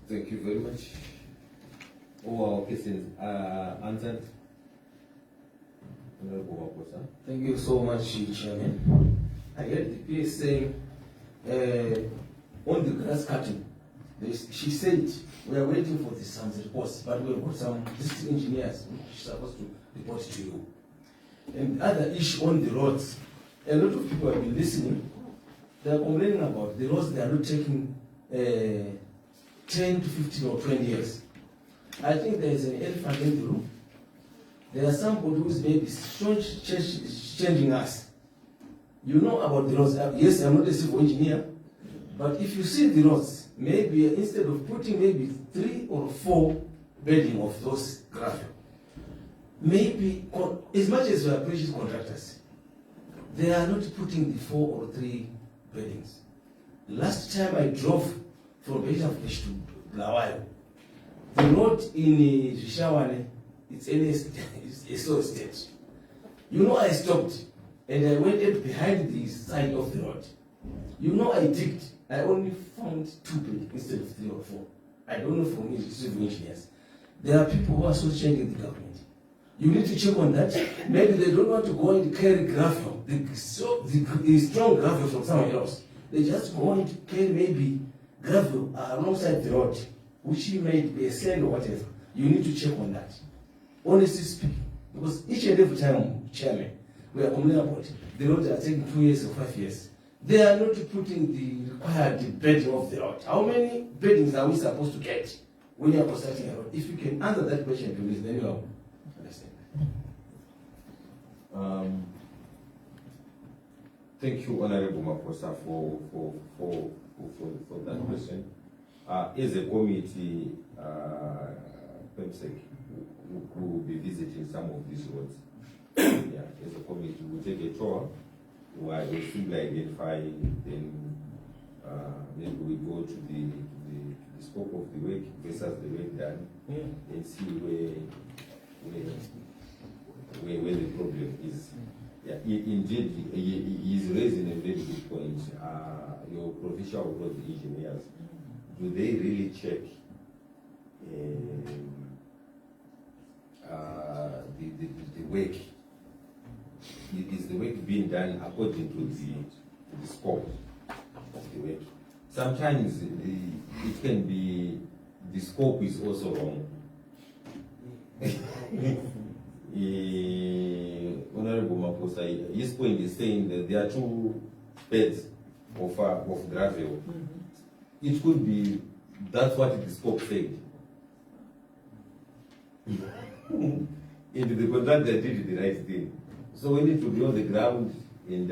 Thank you very much. All our questions are answered. Thank you so much, Chairman. I heard the PS saying on the grass cutting, she said we are waiting for some reports, but we have got some district engineers which are supposed to report to you. And the other issue on the roads, a lot of people have been listening. They are complaining about the roads. They are not taking 10 to 15 or 20 years. I think there is an elephant in the room. There are somebody who is maybe changing us. You know about the roads. Yes, I'm not a civil engineer, but if you see the roads, maybe instead of putting maybe 3 or 4 bedding of those gravel, maybe as much as we are precious contractors, they are not putting the 4 or 3 beddings. Last time I drove from Betafish to Blawayo, the road in Zhishawane, it's a slow stage. You know, I stopped and I went behind the side of the road. You know, I digged. I only found 2 beddings instead of 3 or 4. I don't know from civil engineers. There are people who are so changing the government. You need to check on that. Maybe they don't want to go and carry gravel, the strong gravel from somewhere else. They just go and carry maybe gravel alongside the road, which may be a sand or whatever. You need to check on that. Honestly speaking, because each and every time, Chairman, we are complaining about the roads are taking 2 years or 5 years. They are not putting the required bedding of the road. How many beddings are we supposed to get when you are constructing a road? If you can answer that question, please, then you will understand. Thank you, Honorable Maposa, for that question. As a committee, PEMSEC will be visiting some of these roads. Yeah, as a committee, we'll take a tour where we simply identify, then maybe we go to the scope of the work versus the work done, and see where the problem is. Yeah, indeed, he is raising a very good point. Your provincial road engineers, do they really check the work? Is the work being done according to the scope of the work? Sometimes it can be the scope is also wrong. Honorable Maposa, his point is saying that there are 2 beds of gravel. It could be that's what the scope said. And the contractor did the right thing. So we need to be on the ground and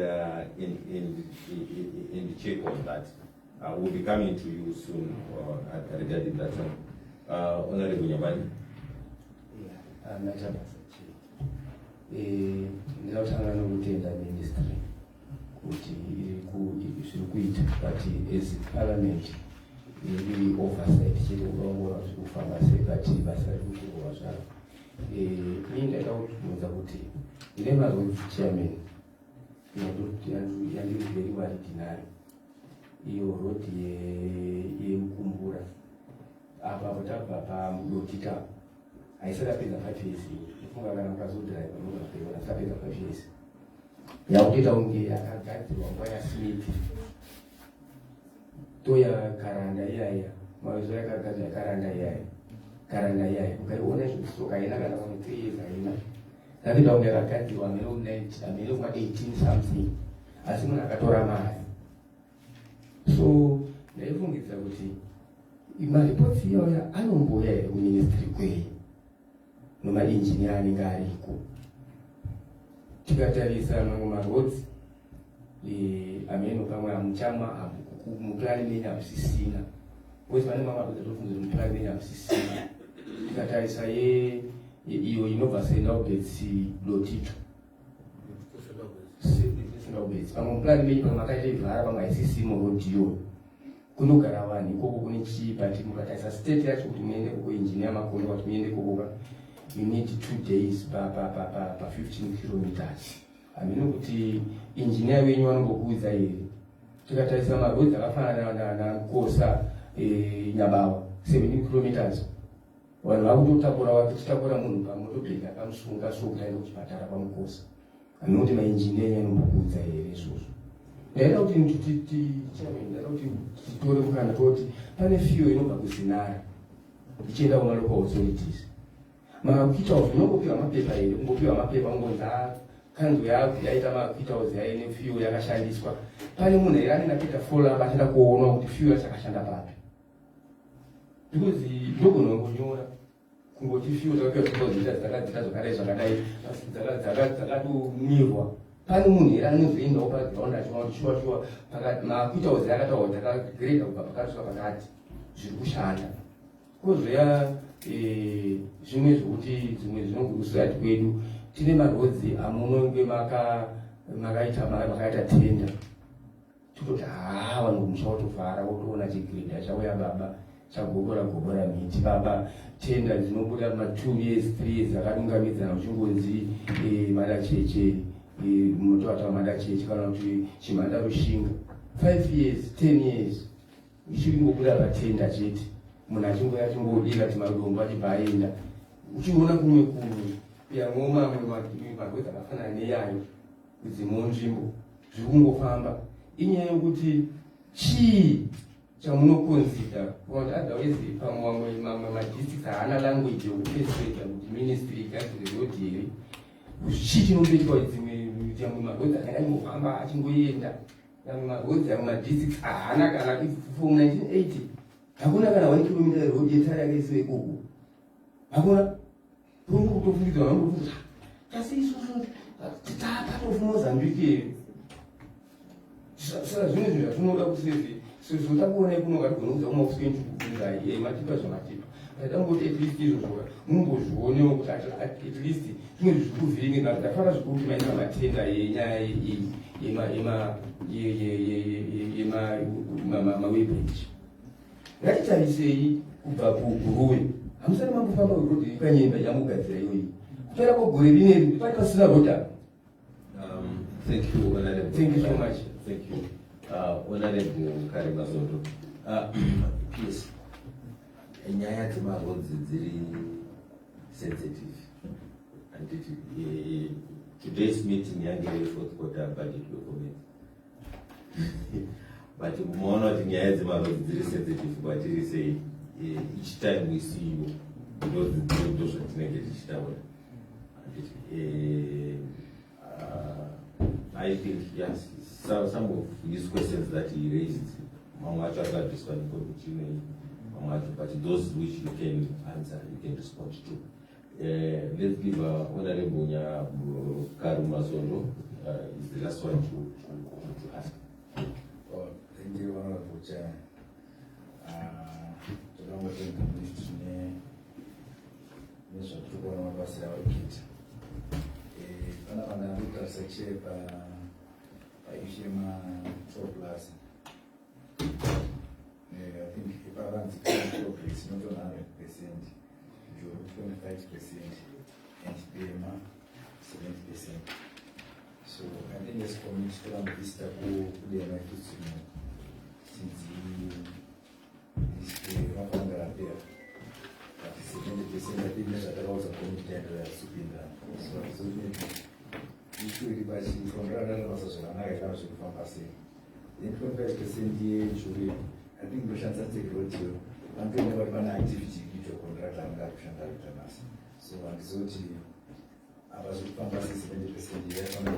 check on that. We'll be coming to you soon regarding that one. Honorable Nyamani. Ndinotanga nokutenda ministry kuti zviri kuita but as parliament iri oversight chete kuongorora zviri kufamba sei but basa riri kutorwa zvaro. Ini ndaida kutibvunza kuti ndine marodi chairman yandiri very well dinari iyo rodi yemukumbura apa tabva pamudotita haisakapedza 5 years ifunga kana mukazodhiraiva munozvaiona sakapedza 5 years yakutoita kunge yakagadzirwa nguva yaSmith toyakaranda iyaya mavizo yakagadzirwa karanda iyaya ukaiona zvisoka haina kana kune 3 years haina yakutoita kunge yakagadzirwa amene kuma 18 something asi munhu akatora mari. So ndaifungidza kuti maripotsi iyoya anombouya here kuministry kwei nemainjiniya anenge ariko. Tikatarisa mamwe marodzi ameno pamwe amuchama muplani menya amusisina kwezi pane mama kutatofunza muplani menya amusisina tikatarisa iyo inobva senaubetsi dotito senaubetsi pamwe muplani menya pamwe makaita ivhara pamwe haisisimo rodiyo kunogara vanhu ikoko kune chii but mukatarisa state yacho kuti muende koko injiniya makondo kuti muende kokoka you need 2 days pa 15 kilometers ameno kuti injiniya wenyu vanombokuudza here tikatarisa marodzi akafanana nakosa nyabawa 17 kilometers vanhu vakutotakura vachitakura munhu pamotobheka akamusunga so kuti aende kuchipatara pamukosa ameno kuti mainjiniya enyu anombokuudza here izvozvo ndaida kuti ndaida kuti titore mukana toti pane fiyo inobva kuzinara ichienda kuma local authorities makuita kuti unongopiwa mapepa here ungopiwa mapepa ungonza kanzu yako yaita makuita kuti yaine fiyo yakashandiswa pane munhu here anenge apita follow up achienda kuona kuti fiyo yacho yakashanda papi because ndogona kungonyora kungoti fiyo dzakapiwa dzinozoita dzakadzita zvakadai zvakadai dzakatomirwa pane munhu here anozoendawo paground achiona kuti shuwa makuita kuti akataura kuti akagreda kubva pakati kusvika pakati zviri kushanda kozoya zvimwe zvokuti zvimwe zvinongokusirati kwedu tine marodzi amunonge makaita tenda tototi vanhu kumusha wotofara wotoona chigreda chauya baba chagobora miti baba tenda dzinobuda ma2 years 3 years akadungamidzana uchingonzi madacheche munotovata madacheche kana kuti chimhanda rushinga 5 years 10 years ichiringobuda patenda chete munhu achingoya achingodira kuti madombo achibva aenda uchiona kumwe yamwe mamwe magwedzi akafanana neyayo kudzimwewo nzvimbo zviri kungofamba inyaya yekuti chii chamunokonzida kuti otherwise mamwe madistricts haana language yokupeseka kuti ministry igadzire road here chii chinombetika kuti dzimwe magwedzi akanyangofamba achingoenda amwe magodzi amwe madistricts haana kana from 1980 hakuna kana 1 kilometer road yetari yakaisiwa ikoko hakuna kutofungidzwa vangofunga asi isusu tatatofu Mozambique saka zvimwe zvinhu zvatinoda kusezi sotakuona ikunoga tigonouza uma kusike nchukufungai matipa zvamatipa tatangoti at least izvozvoka mumbozvionewo kuti at least zvimwe zvirikuvhiringe zvafara zvikuti maina matenda yenyaya mawebridge ngatitarisei kubva kuguruwe hamusati mambofamba kurodhi panyemba yamugadzira iyoyi kupera kwegore rineri pari pasina roda. Thank you, Honorable. Thank you so much. Thank you. Honorable Karima Zondo. Please, nyaya dzemarodzi dziri sensitive. And today's meeting yange fourth quarter budget document. But muona kuti nyaya dzemarodzi dziri sensitive, but tiri say each time we see you, those zvatinenge tichitaura. I think yes, some of these questions that he raised, but those which you can answer, you can respond to. Let's give Honorable Karima Zondo is the last one to ask. Oh, thank you, Honorable Chair. I think if I run progress, not on 100%, you 25% and PMA 70%. So I think as community around this type of since this one founder up there. 70% I think that are also committed to Supinda. So usually by from rather also another house from passing. Then 25% I think we should take road to and then never an activity with your contract and that should have so and so I was from passing 70% the rest of the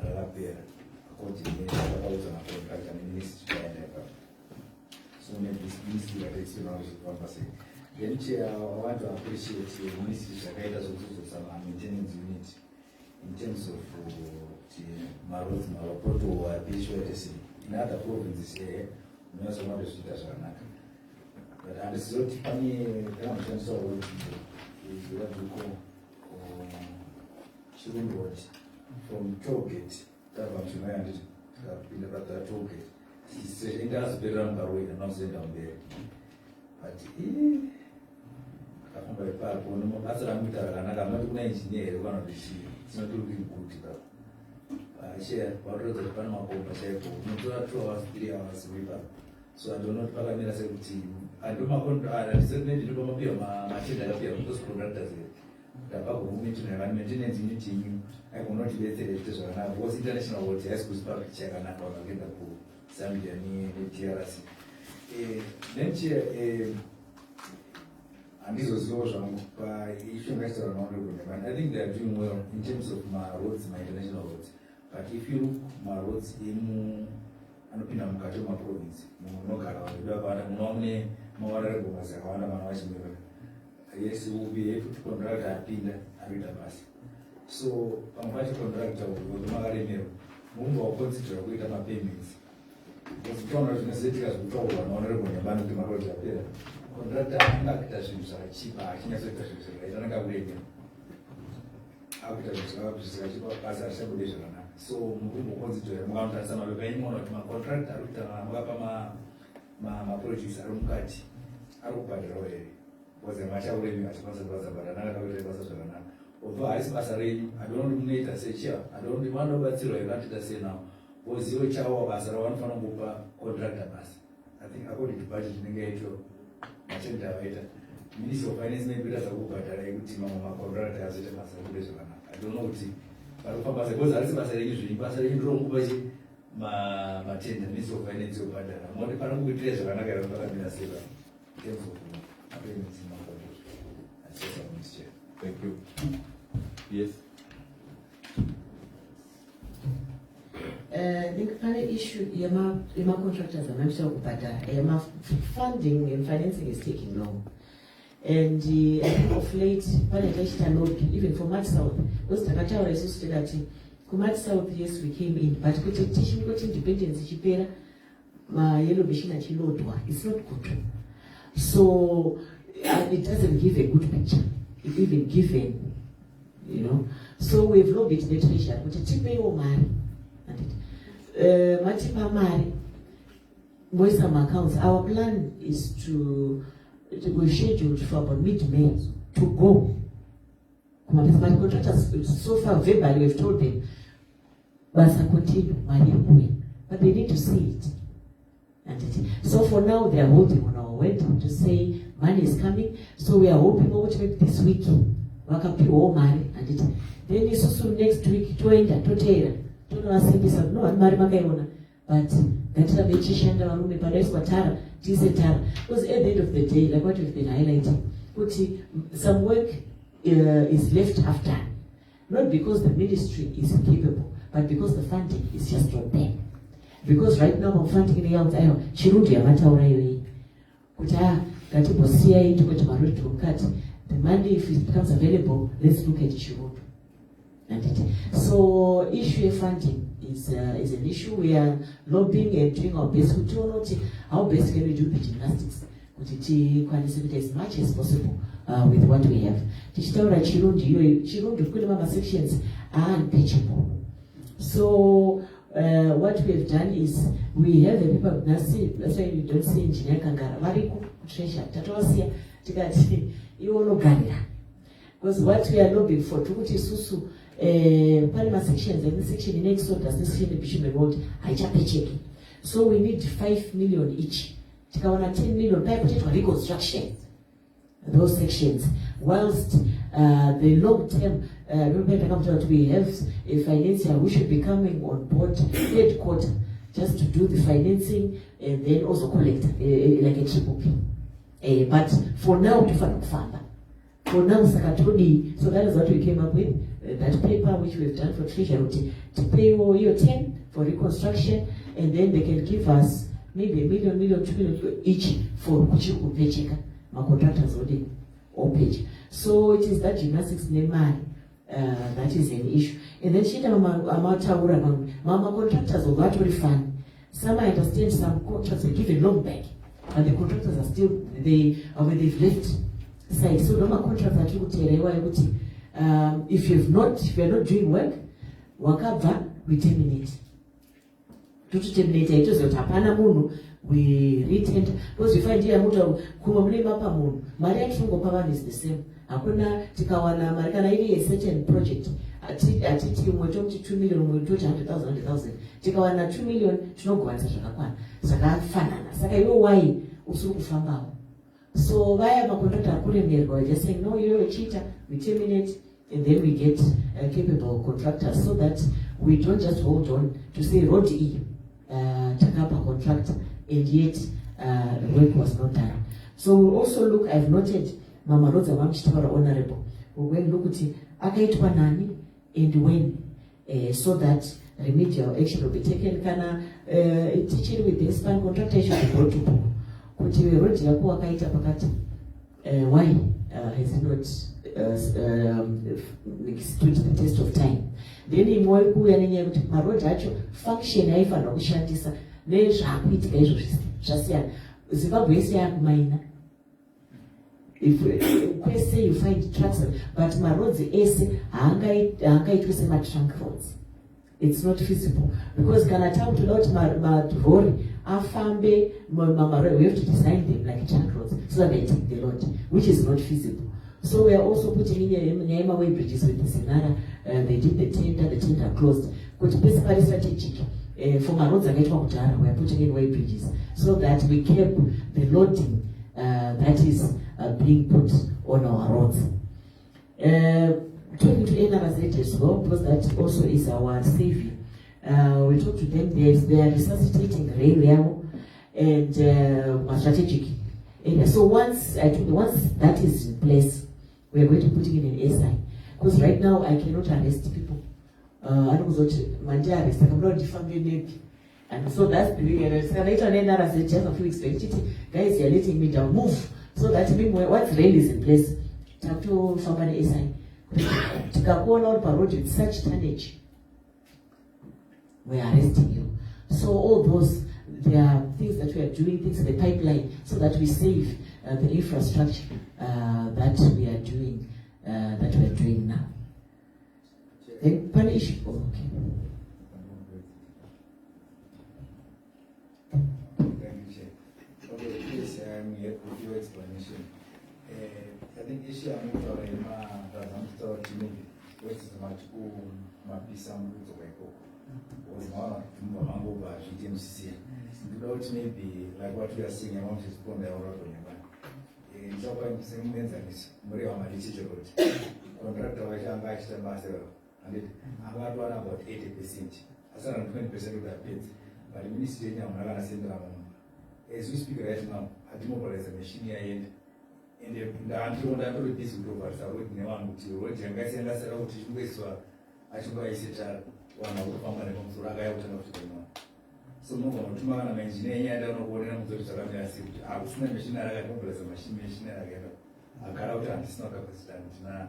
repair according to the contract and ministry and so maybe this ministry that is from passing. Then I want to appreciate the ministry that guides us also some maintenance unit in terms of maroads, maropoto, etc. In other provinces here, we also want to see that but and it's not funny, so is what we call Children Road from Tollgate, that was in the Tollgate. He said, it does be run by way and not sent down there. But that's what I'm not engineer, one of the sheep. It's not looking good. I share what the Panama Bomba said, 2 hours, 3 hours, river. So I do not follow me as a team. I do not want to certainly do not appear my children appear on those products. The Babu mentioned and maintenance in team. I will not be there. I was international world, yes, who's public check and I'm going to go. Sambiani, TRC. Then and this was also by issue restaurant honorable. And I think they are doing well in terms of my roads, my international roads. But if you look my roads in Anupina Mukatuma province, Mukara, Mawara Bumasawana, Mawashimura. Yes, we will be able to contract a pin and bus. So, I'm going to contract with Magaremiro. Move or consider with my payments. Because John was necessary as we told one honorable man to my road appear. Contractor and architects are cheaper, I think I don't know architects are as assembly. So, Mugu consider a mountain, some of the paying one of my contractor, my produce, Arumkati, Arupa was a match already as possible, but another was although I was already, I don't need to say, sure, I don't want about zero, I wanted to say now. Was your chow as a one from Bupa contractor bus? I think according to budget in the gate, Minister of Finance may be as a Bupa, a contractor as it was. I don't know what it is. But I suppose I was usually passing wrong budget. My tender, Minister of Finance, but I'm not a good treasure and I got a payments in my budget. Thank you. Yes. The final issue, Yama contractors are mentioned, but Yama funding and financing is taking long. And I think of late, even for Mat South, because Takatawa is also that Kumat South, yes, we came in, but teaching independence, my yellow machine at Chilodwa, it's not good. So it doesn't give a good picture. It even given, So we've lobbied the treasurer, but it's a money. Matipa Mari, voice some accounts. Our plan is to we're scheduled for about mid-May to go. But contractors, so far verbally, we've told them, but continue, but they need to see it. So for now, they are holding on our word to say money is coming. So we are hoping to make this week. Then it's also next week to end at don't know no one marry Makayona, but that's a magician, Marume Paris Watara, Tizetara. Because at the end of the day, like what we've been highlighting, some work is left after. Not because the ministry is incapable, but because the funding is just not there. Because right now, I'm funding in the out, Chirudia Mataura, Kuta, Katibo CIA to go to Maruto to cut. The money, if it becomes available, let's look at Chirudu. So issue of funding is an issue. We are lobbying and doing our best. We don't know how best can we do the gymnastics. We as much as possible with what we have. Chirundi sections are unpatchable. So what we have done is we have the people of Nasi. That's why you don't see engineer Kangara. Mariku treasure. Tatosia Tigati. You know Gania. Because what we are lobbying for, Tukuti Susu. Parliament sections and the section in Exodus, this section in Bishop Road, I checking. So we need 5 million each. Take 10 million for reconstruction. Those sections. Whilst the long term, we have a financier who should be coming on board headquarters just to do the financing and then also collect like a triple P. But for now, to fund. For now, Sakatoni, so that is what we came up with. That paper which we've done for Treasury to pay your 10 for reconstruction, and then they can give us maybe $1 million, $2 million each for Kuchiku Pecheka, my contractors or page. So it is that gymnastics name that is an issue. And then she mama contractors will not refund. Some I understand some contracts are given long back, and the contractors are still they've left side. So normal contracts are if you're not doing work, we terminate. To terminate it is hapana munhu, we retender because we find here muta kumamulima pa munhu mari yatungo pavani is the same. Hakuna tikawana mari kana iri a certain project atiti umwe tomti 2 million umwe toti 100,000 tikawana 2 million tinogwanisa zvakakwana zvakafanana saka iwe why usuri kufambawo. So vaya makontractor akuremerwa just saying no, you're a cheater, we terminate, and then we get capable contractors so that we don't just hold on to say road E takapa contract and yet the work was not done. So we also look, I've noted Mama Rosa Wamchitawara Honorable, we're going to look at akaitwa nani and when, so that remedial action will be taken. Kana teaching with the span contractor should be brought to book. Kuti road yako akaita pakati, why has it not stood the test of time? Then imwe kuya nenye kuti maroad acho function haifanira kushandisa nezvakuitika izvo zvasiyana. Zimbabwe yese yakumaina. If say you find trucks, but roads ese haangaitwe sema trunk roads. It's not feasible because kana tamu without marori afambe we have to design them like trunk roads so that they take the load, which is not feasible. So we are also putting in Nyama way bridges with the Sinara. They did the tender closed. But basically strategic for my roads we are putting in way bridges so that we keep the loading that is being put on our roads. Talking to NRZ as well, because that also is our savior. We talk to them, they are resuscitating rail and strategic area. So once that is in place, we are going to put it in an SI. Because right now I cannot arrest people. I don't know what arrest, I cannot defame maybe. And so that's the way just a few weeks back, guys, you're letting me down, move. So that means once rail is in place, talk to somebody SI. To go on parade with such tonnage, we are arresting you. So all those, there are things that we are doing, things in the pipeline, so that we save the infrastructure that we are doing now. Then punish. Okay. Thank you, Chair. Okay, please, I'm here with your explanation. I think issue I'm going to talk to me, which is much might be some rules of echo. Was one Mambo by GMCC. Without maybe like what we are seeing around his phone, they are all on your back. In Japan, same means and it's Maria Madici road. Contractor was young by the master, and I'm about 80%. As around 20% of that bit. But the ministry now, as we speak right now, at the mobile as a machine here. And the until that will be this group, I would never to road and guys and that's a road to Westward. I should buy a sitter, one of the family comes to Raga out of the month. So, no one to man, I'm engineering, I don't know what I'm going to say. I was not machine, I got as a machine again. I got out and it's not a president now.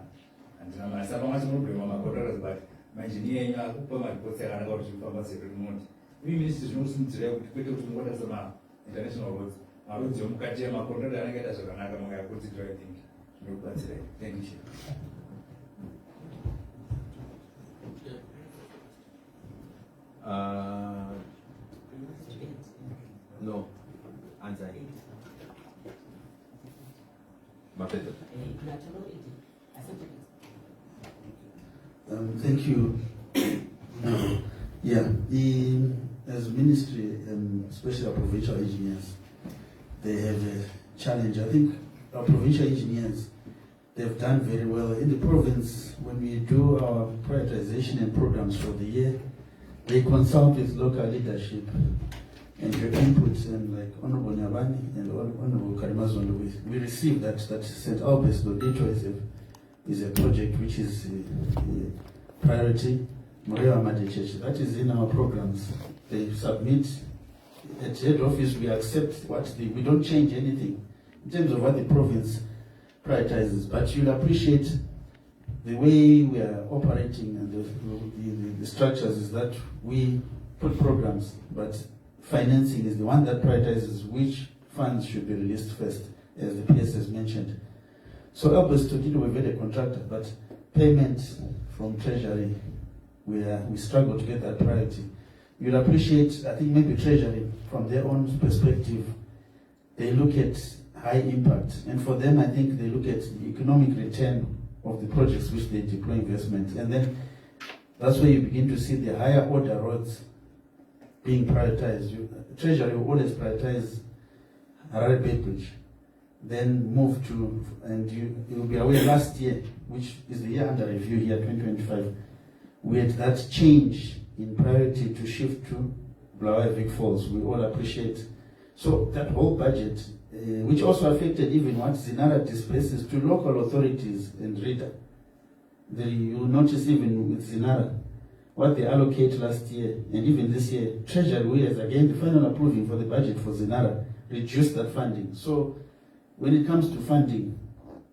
And now I said, much more problem, my quarters, but my engineering, I put my post and I got to pharmacy every month. We ministers know some today with quicker to what is the map, international roads. I would jump catch him, I put it and I get as a Kanaka, I put it right thing. Thank you. No. Answer. Mapete. Thank you. As ministry and especially our provincial engineers, they have a challenge. I think our provincial engineers, they've done very well. In the province, when we do our prioritization and programs for the year, they consult with local leadership and your inputs, and like Honorable Nyabani and Honorable Karimazondo, we receive that St. Albans Lodito is a project which is a priority. Maria Amadi Church, that is in our programs. They submit at head office, we accept we don't change anything in terms of what the province prioritizes. But you'll appreciate the way we are operating and the structures is that we put programs, but financing is the one that prioritizes which funds should be released first, as the PS has mentioned. So Elbis to deal with a contractor, but payment from Treasury, we struggle to get that priority. You'll appreciate, I think maybe Treasury, from their own perspective, they look at high impact. And for them, I think they look at the economic return of the projects which they deploy investment. And then that's where you begin to see the higher order roads being prioritized. Treasury will always prioritize Harare Bay Bridge, then move to, and you'll be aware last year, which is the year under review here, 2025, we had that change in priority to shift to Bulawayo Vic Falls. We all appreciate. So that whole budget, which also affected even what Zinara displaces to local authorities and RIDA. You'll notice even with Zinara, what they allocate last year and even this year, Treasury has again the final approving for the budget for Zinara, reduced that funding. So when it comes to funding,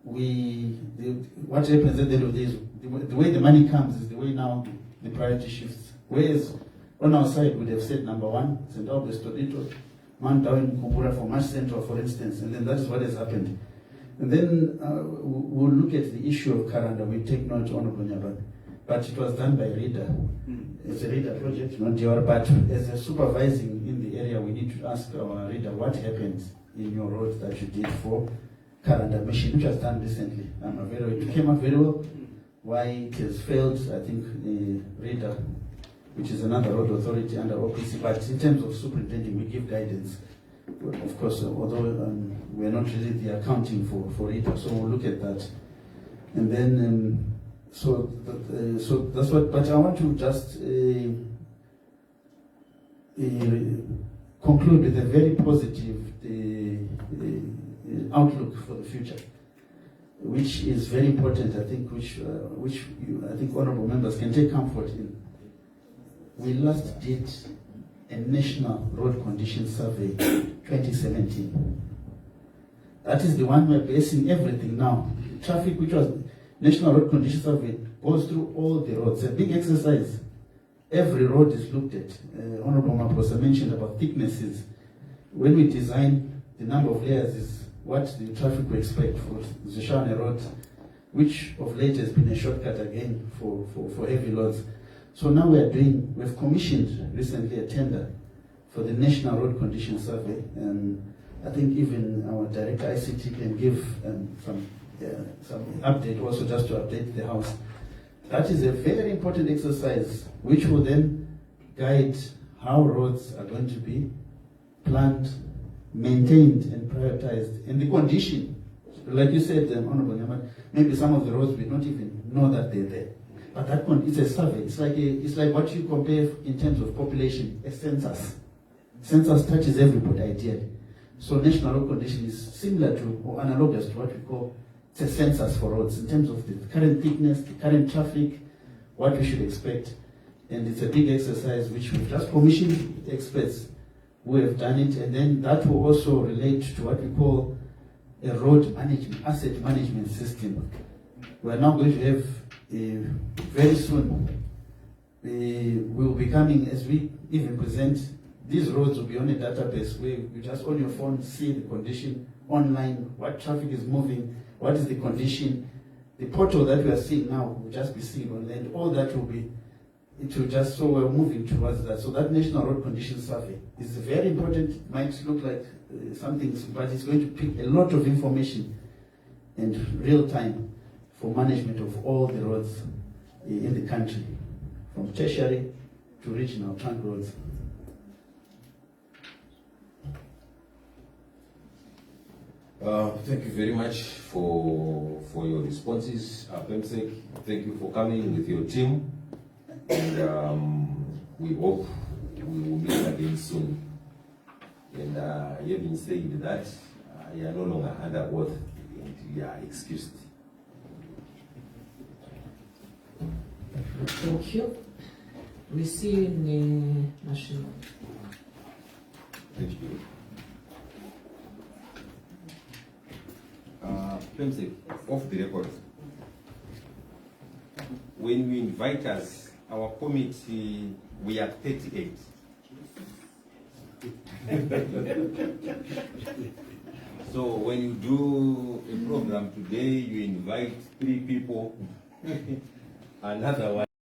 what happens at the end of the day is the way the money comes is the way now the priority shifts. Whereas on our side, we'd have said number one, St. Albert, Todito, Mandawi, Kumbura for Marsh Central, for instance, and then that is what has happened. And then we'll look at the issue of Karanda. We take note on Bunyaban. But it was done by RIDA. It's a RIDA project, not your. But as a supervising in the area, we need to ask our RIDA what happened in your road that you did for Karanda machine, which was done recently. It came out very well. Why it has failed, I think RIDA, which is another road authority under OPC, but in terms of superintending, we give guidance. Of course, although we are not really the accounting for RIDA, so we'll look at that. And then, so that's what, but I want to just conclude with a very positive outlook for the future, which is very important, I think, which I think honorable members can take comfort in. We last did a national road condition survey 2017. That is the one we're basing everything now. Traffic, which was national road condition survey, goes through all the roads. A big exercise. Every road is looked at. Honorable Maposa mentioned about thicknesses. When we design, the number of layers is what the traffic we expect for Zishane Road, which of late has been a shortcut again for heavy loads. So now we've commissioned recently a tender for the National Road Condition Survey, and I think even our Director ICT can give some update also, just to update the House. That is a very important exercise which will then guide how roads are going to be planned, maintained and prioritized, and the condition. Like you said, Honorable Nyamat, maybe some of the roads we don't even know that they're there. But that one, it's a survey. It's like what you compare in terms of population, a census. Census touches everybody ideally. So national road condition is similar to or analogous to what we call a census for roads in terms of the current thickness, the current traffic, what we should expect. And it's a big exercise which we've just commissioned experts who have done it, and then that will also relate to what we call a road management, asset management system. We are now going to have very soon, we will be coming, as we even present, these roads will be on a database where you just on your phone see the condition online, what traffic is moving, what is the condition. The portal that we are seeing now will just be seen online. All that will be, it will just, so we're moving towards that. So that National Road Condition Survey is very important. It might look like something, but it's going to pick a lot of information and real time for management of all the roads in the country, from tertiary to regional trunk roads. Thank you very much for your responses, PEMSEC. Thank you for coming with your team, and we hope we will meet again soon. And having said that, you are no longer under oath and you are excused. Thank you. We see you in the national. Thank you. PEMSEC, off the record. when you invite us, our committee, we are 38. So when you do a program today, you invite 3 people, another one